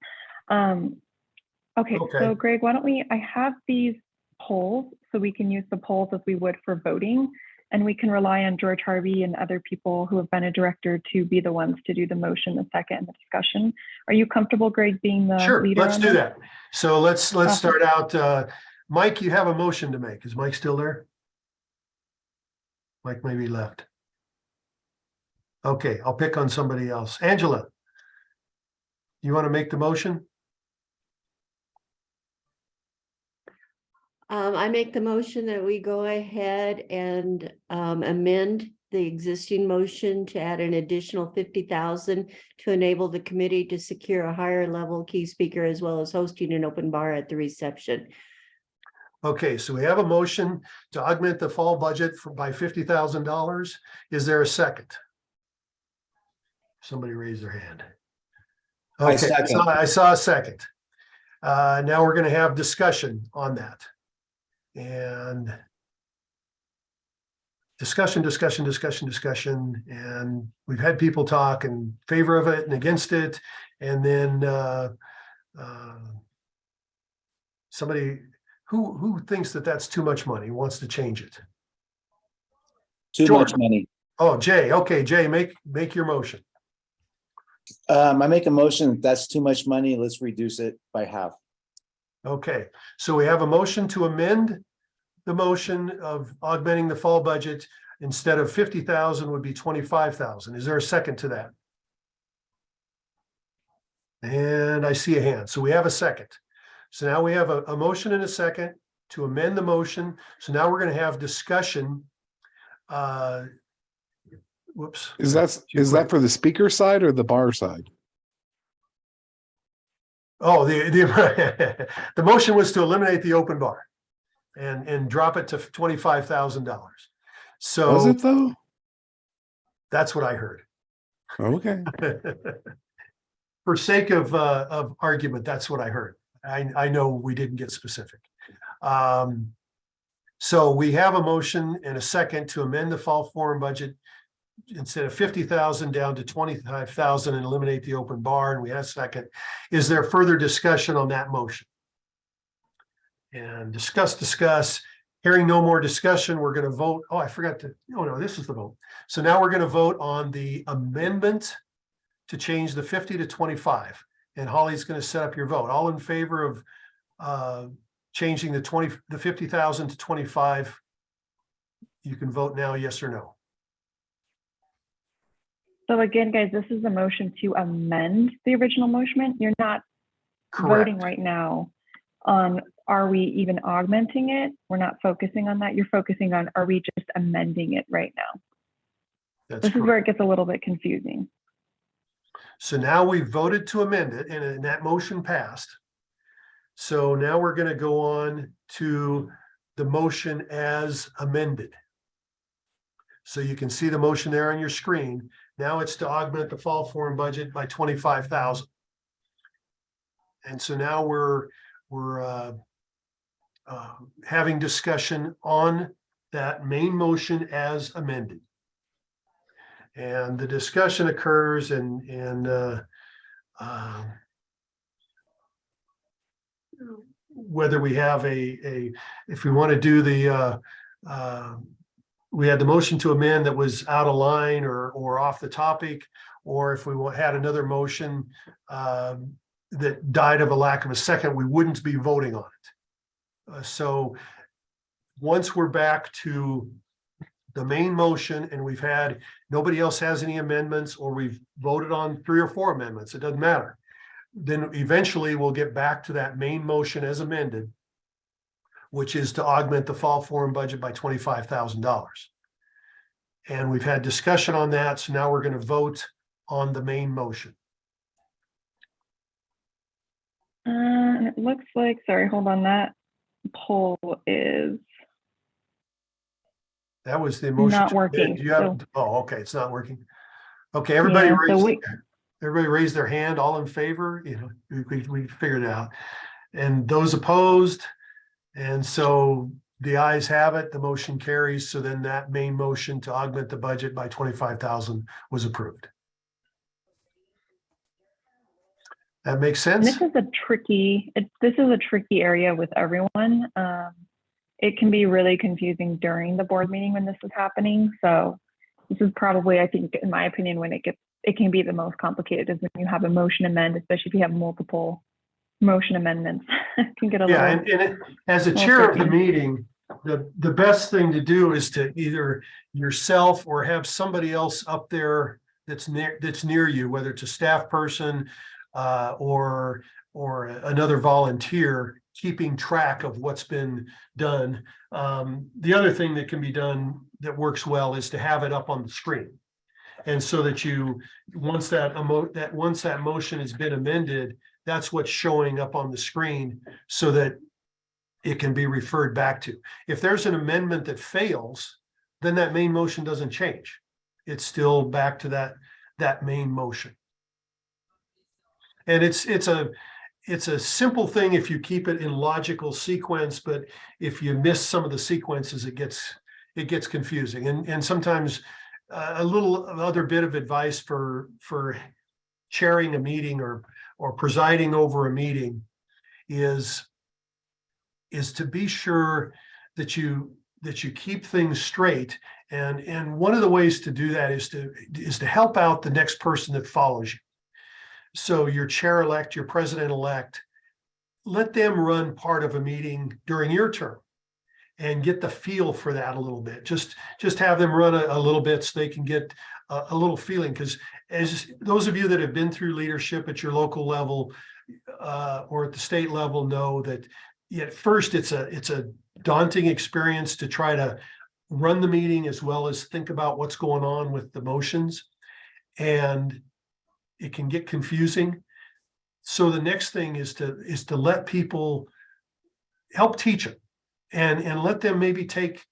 Speaker 7: Okay, so Greg, why don't I have these polls so we can use the polls as we would for voting, and we can rely on George Harvey and other people who have been a director to be the ones to do the motion, the second, and the discussion. Are you comfortable, Greg, being the leader? Sure,
Speaker 1: let's do that. So let's start out. Mike, you have a motion to make. Is Mike still there? Mike maybe left. Okay, I'll pick on somebody else. Angela, you want to make the motion?
Speaker 12: I make the motion that we go ahead and amend the existing motion to add an additional 50,000 to enable the committee to secure a higher level key speaker as well as hosting an open bar at the reception.
Speaker 1: Okay, so we have a motion to augment the fall budget by $50,000. Is there a second? Somebody raise their hand.
Speaker 13: I
Speaker 1: Okay,
Speaker 13: second.
Speaker 1: I saw a second. Now we're going to have discussion on that. And discussion, and we've had people talk in favor of it and against it. And then somebody who thinks that that's too much money wants to change it.
Speaker 13: Too
Speaker 1: George.
Speaker 13: much money.
Speaker 1: Oh, Jay. Okay, Jay, make your motion.
Speaker 13: I make a motion that that's too much money. Let's reduce it by half.
Speaker 1: Okay, so we have a motion to amend the motion of augmenting the fall budget. Instead of 50,000 would be 25,000. Is there a second to that? And I see a hand. So we have a second. So now we have a motion and a second to amend the motion. So now we're going to have discussion. Whoops.
Speaker 14: Is that for the speaker side or the bar side?
Speaker 1: Oh, the the motion was to eliminate the open bar and drop it to $25,000. So
Speaker 14: Was it though?
Speaker 1: that's what I heard.
Speaker 14: Okay.
Speaker 1: For sake of argument, that's what I heard. I know we didn't get specific. So we have a motion and a second to amend the fall forum budget instead of 50,000 down to 25,000 and eliminate the open bar. And we had a second. Is there further discussion on that motion? And discuss. Hearing no more discussion, we're going to vote. Oh, I forgot to. Oh, no, this is the vote. So now we're going to vote on the amendment to change the 50 to 25. And Holly's going to set up your vote. All in favor of changing the 50,000 to 25. You can vote now, yes or no.
Speaker 7: So again, guys, this is a motion to amend the original motion. You're not
Speaker 1: Correct.
Speaker 7: voting right now on, are we even augmenting it? We're not focusing on that. You're focusing on, are we just amending it right now?
Speaker 1: That's
Speaker 7: This is
Speaker 1: correct.
Speaker 7: where it gets a little bit confusing.
Speaker 1: So now we voted to amend it and that motion passed. So now we're going to go on to the motion as amended. So you can see the motion there on your screen. Now it's to augment the fall forum budget by 25,000. And so now we're having discussion on that main motion as amended. And the discussion occurs and whether we have if we want to do we had the motion to amend that was out of line or off the topic, or if we had another motion that died of a lack of a second, we wouldn't be voting on it. So once we're back to the main motion and we've had, nobody else has any amendments, or we've voted on 3 or 4 amendments, it doesn't matter. Then eventually we'll get back to that main motion as amended, which is to augment the fall forum budget by $25,000. And we've had discussion on that. So now we're going to vote on the main motion.
Speaker 7: And it looks like, sorry, hold on, that poll is
Speaker 1: That was the motion.
Speaker 7: not working.
Speaker 1: Do you have, oh, okay, it's not working. Okay, everybody raised their hand, all in favor, you know, we figured it out. And those opposed, and so the ayes have it, the motion carries. So then that main motion to augment the budget by 25,000 was approved. That makes sense?
Speaker 7: This is a tricky area with everyone. It can be really confusing during the board meeting when this is happening. So this is probably, I think, in my opinion, when it can be the most complicated is when you have a motion amend, especially if you have multiple motion amendments. It can get a little.
Speaker 1: And as a chair of the meeting, the best thing to do is to either yourself or have somebody else up there that's near you, whether it's a staff person or another volunteer, keeping track of what's been done. The other thing that can be done that works well is to have it up on the screen. And so that once that motion has been amended, that's what's showing up on the screen so that it can be referred back to. If there's an amendment that fails, then that main motion doesn't change. It's still back to that main motion. And it's a simple thing if you keep it in logical sequence, but if you miss some of the sequences, it gets confusing. And sometimes a little other bit of advice for chairing a meeting or presiding over a meeting is to be sure that you keep things straight. And one of the ways to do that is to help out the next person that follows you. So your chair-elect, your president-elect, let them run part of a meeting during your term and get the feel for that a little bit. Just have them run a little bit so they can get a little feeling. Because as those of you that have been through leadership at your local level or at the state level know that at first it's a daunting experience to try to run the meeting as well as think about what's going on with the motions. And it can get confusing. So the next thing is to let people help teach them and let them maybe take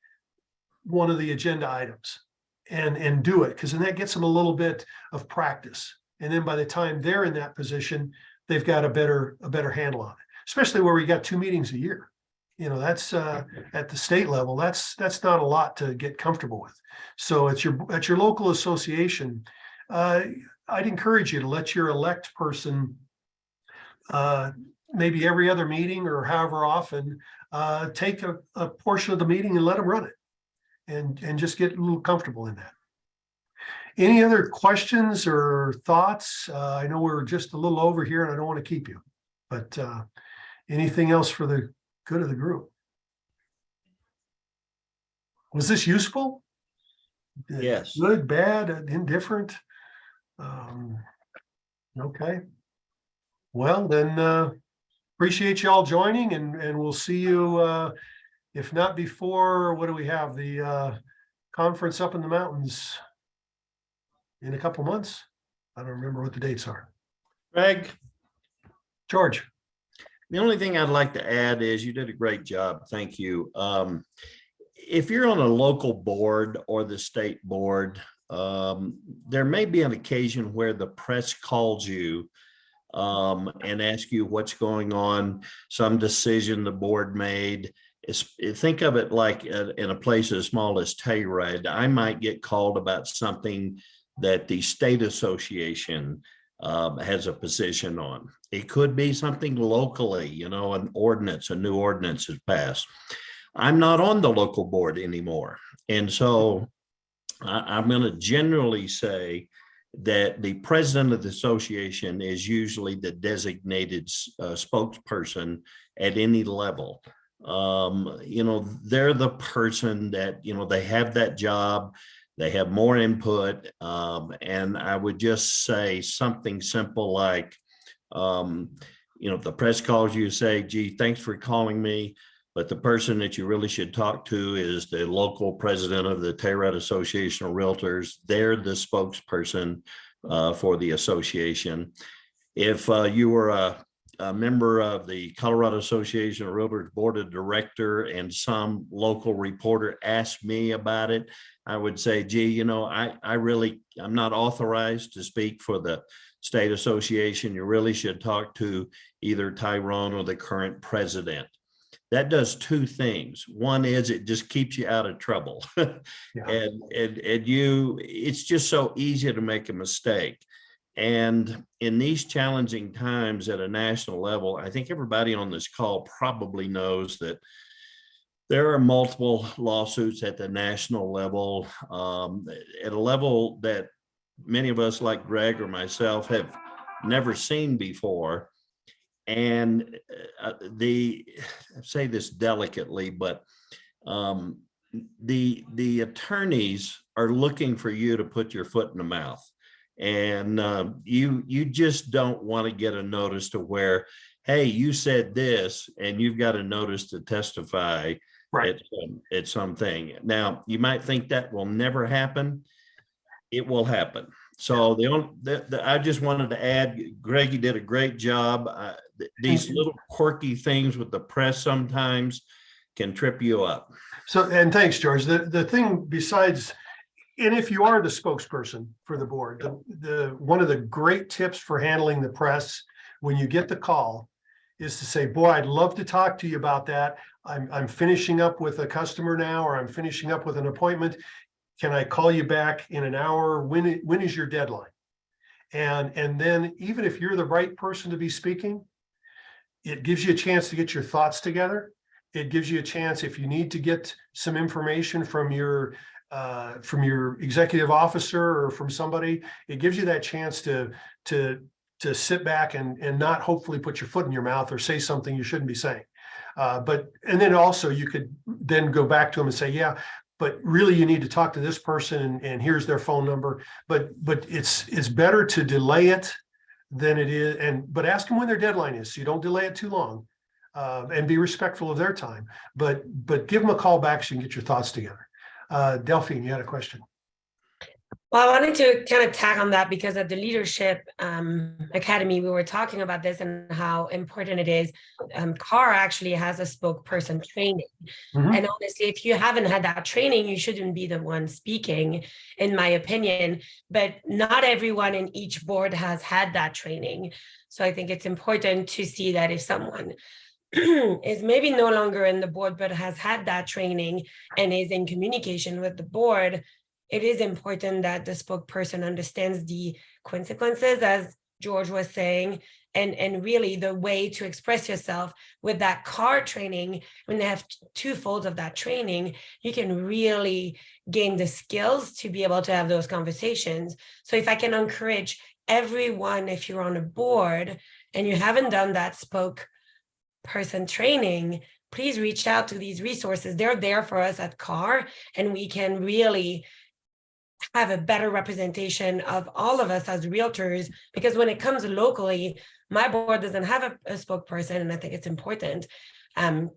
Speaker 1: one of the agenda items and do it, because then that gets them a little bit of practice. And then by the time they're in that position, they've got a better handle on it, especially where we got 2 meetings a year. You know, that's at the state level, that's not a lot to get comfortable with. So at your local association, I'd encourage you to let your elect person, maybe every other meeting or however often, take a portion of the meeting and let them run it and just get a little comfortable in that. Any other questions or thoughts? I know we're just a little over here and I don't want to keep you, but anything else for the good of the group? Was this useful?
Speaker 11: Yes.
Speaker 1: Good, bad, indifferent? Okay. Well, then appreciate you all joining and we'll see you if not before, what do we have? The conference up in the mountains in a couple months. I don't remember what the dates are.
Speaker 11: Greg,
Speaker 1: George.
Speaker 11: the only thing I'd like to add is you did a great job. Thank you. If you're on a local board or the state board, there may be an occasion where the press calls you and ask you what's going on, some decision the board made. Think of it like in a place as small as Telluride. I might get called about something that the state association has a position on. It could be something locally, you know, an ordinance, a new ordinance is passed. I'm not on the local board anymore. And so I'm going to generally say that the president of the association is usually the designated spokesperson at any level. You know, they're the person that, you know, they have that job, they have more input. And I would just say something simple like, you know, if the press calls you, say, gee, thanks for calling me, but the person that you really should talk to is the local president of the Telluride Association of Realtors. They're the spokesperson for the association. If you were a member of the Colorado Association of Realtors Board of Director and some local reporter asked me about it, I would say, gee, you know, I'm not authorized to speak for the state association. You really should talk to either Tyrone or the current president. That does two things. One is it just keeps you out of trouble.
Speaker 1: Yeah.
Speaker 11: and it's just so easy to make a mistake. And in these challenging times at a national level, I think everybody on this call probably knows that there are multiple lawsuits at the national level, at a level that many of us like Greg or myself have never seen before. And I say this delicately, but the attorneys are looking for you to put your foot in the mouth. And you just don't want to get a notice to where, hey, you said this and you've got a notice to testify
Speaker 1: Right.
Speaker 11: at something. Now, you might think that will never happen. It will happen. So I just wanted to add, Greg, you did a great job. These little quirky things with the press sometimes can trip you up.
Speaker 1: So, and thanks, George. The thing besides, and if you are the spokesperson for the board, the one of the great tips for handling the press when you get the call is to say, boy, I'd love to talk to you about that. I'm finishing up with a customer now, or I'm finishing up with an appointment. Can I call you back in an hour? When is your deadline? And then even if you're the right person to be speaking, it gives you a chance to get your thoughts together. It gives you a chance, if you need to get some information from your executive officer or from somebody, it gives you that chance to sit back and not hopefully put your foot in your mouth or say something you shouldn't be saying. And then also you could then go back to them and say, yeah, but really you need to talk to this person and here's their phone number. But it's better to delay it than it is. But ask them when their deadline is, so you don't delay it too long, and be respectful of their time, but give them a call back so you can get your thoughts together. Delphine, you had a question.
Speaker 8: Well, I wanted to kind of tag on that because at the Leadership Academy, we were talking about this and how important it is. CAR actually has a spokesperson training.
Speaker 1: Mhm.
Speaker 8: And honestly, if you haven't had that training, you shouldn't be the one speaking, in my opinion. But not everyone in each board has had that training. So I think it's important to see that if someone is maybe no longer in the board, but has had that training and is in communication with the board, it is important that the spokesperson understands the consequences, as George was saying, and really the way to express yourself. With that CAR training, when they have twofold of that training, you can really gain the skills to be able to have those conversations. So if I can encourage everyone, if you're on a board and you haven't done that spokesperson training, please reach out to these resources. They're there for us at CAR, and we can really have a better representation of all of us as realtors, because when it comes locally, my board doesn't have a spokesperson, and I think it's important. And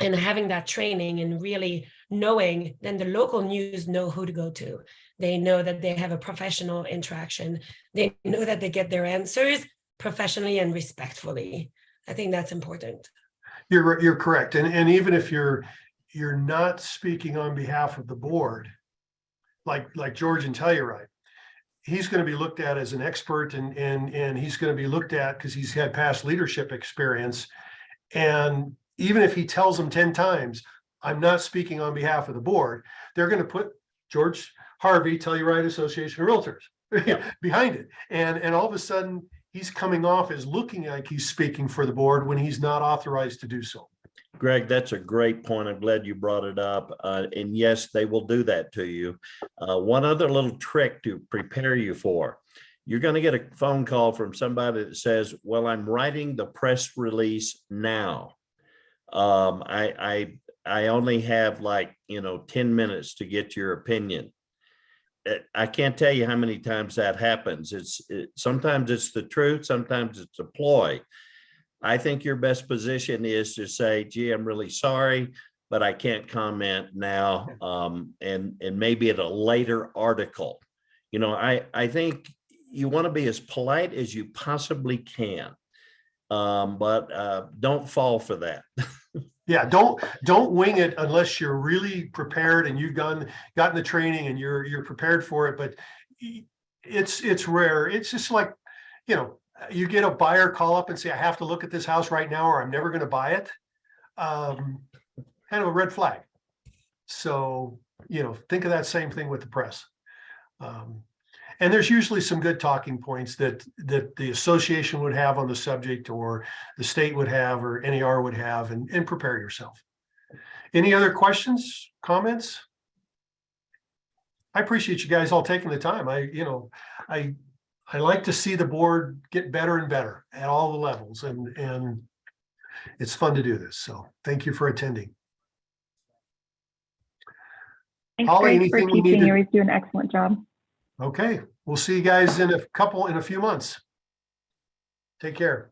Speaker 8: having that training and really knowing, then the local news know who to go to. They know that they have a professional interaction. They know that they get their answers professionally and respectfully. I think that's important.
Speaker 1: You're correct. And even if you're not speaking on behalf of the board, like George and Telluride, he's going to be looked at as an expert, and he's going to be looked at because he's had past leadership experience. And even if he tells them 10 times, I'm not speaking on behalf of the board, they're going to put George Harvey, Telluride Association of Realtors, behind it. And all of a sudden he's coming off as looking like he's speaking for the board when he's not authorized to do so.
Speaker 11: Greg, that's a great point. I'm glad you brought it up. And yes, they will do that to you. One other little trick to prepare you for, you're going to get a phone call from somebody that says, well, I'm writing the press release now. I only have 10 minutes to get your opinion. I can't tell you how many times that happens. Sometimes it's the truth, sometimes it's a ploy. I think your best position is to say, gee, I'm really sorry, but I can't comment now. And maybe at a later article. I think you want to be as polite as you possibly can. But don't fall for that.
Speaker 1: Yeah, don't wing it unless you're really prepared and you've gotten the training and you're prepared for it. But it's rare. It's just like, you get a buyer call up and say, I have to look at this house right now or I'm never going to buy it. Kind of a red flag. So, think of that same thing with the press. And there's usually some good talking points that the association would have on the subject, or the state would have, or NAR would have, and prepare yourself. Any other questions, comments? I appreciate you guys all taking the time. I like to see the board get better and better at all the levels, and it's fun to do this. So thank you for attending.
Speaker 7: Thanks,
Speaker 1: Holly,
Speaker 7: Greg, for
Speaker 1: anything we need
Speaker 7: teaching.
Speaker 1: to-
Speaker 7: You always do an excellent job.
Speaker 1: Okay, We'll see you guys in a few months. Take care.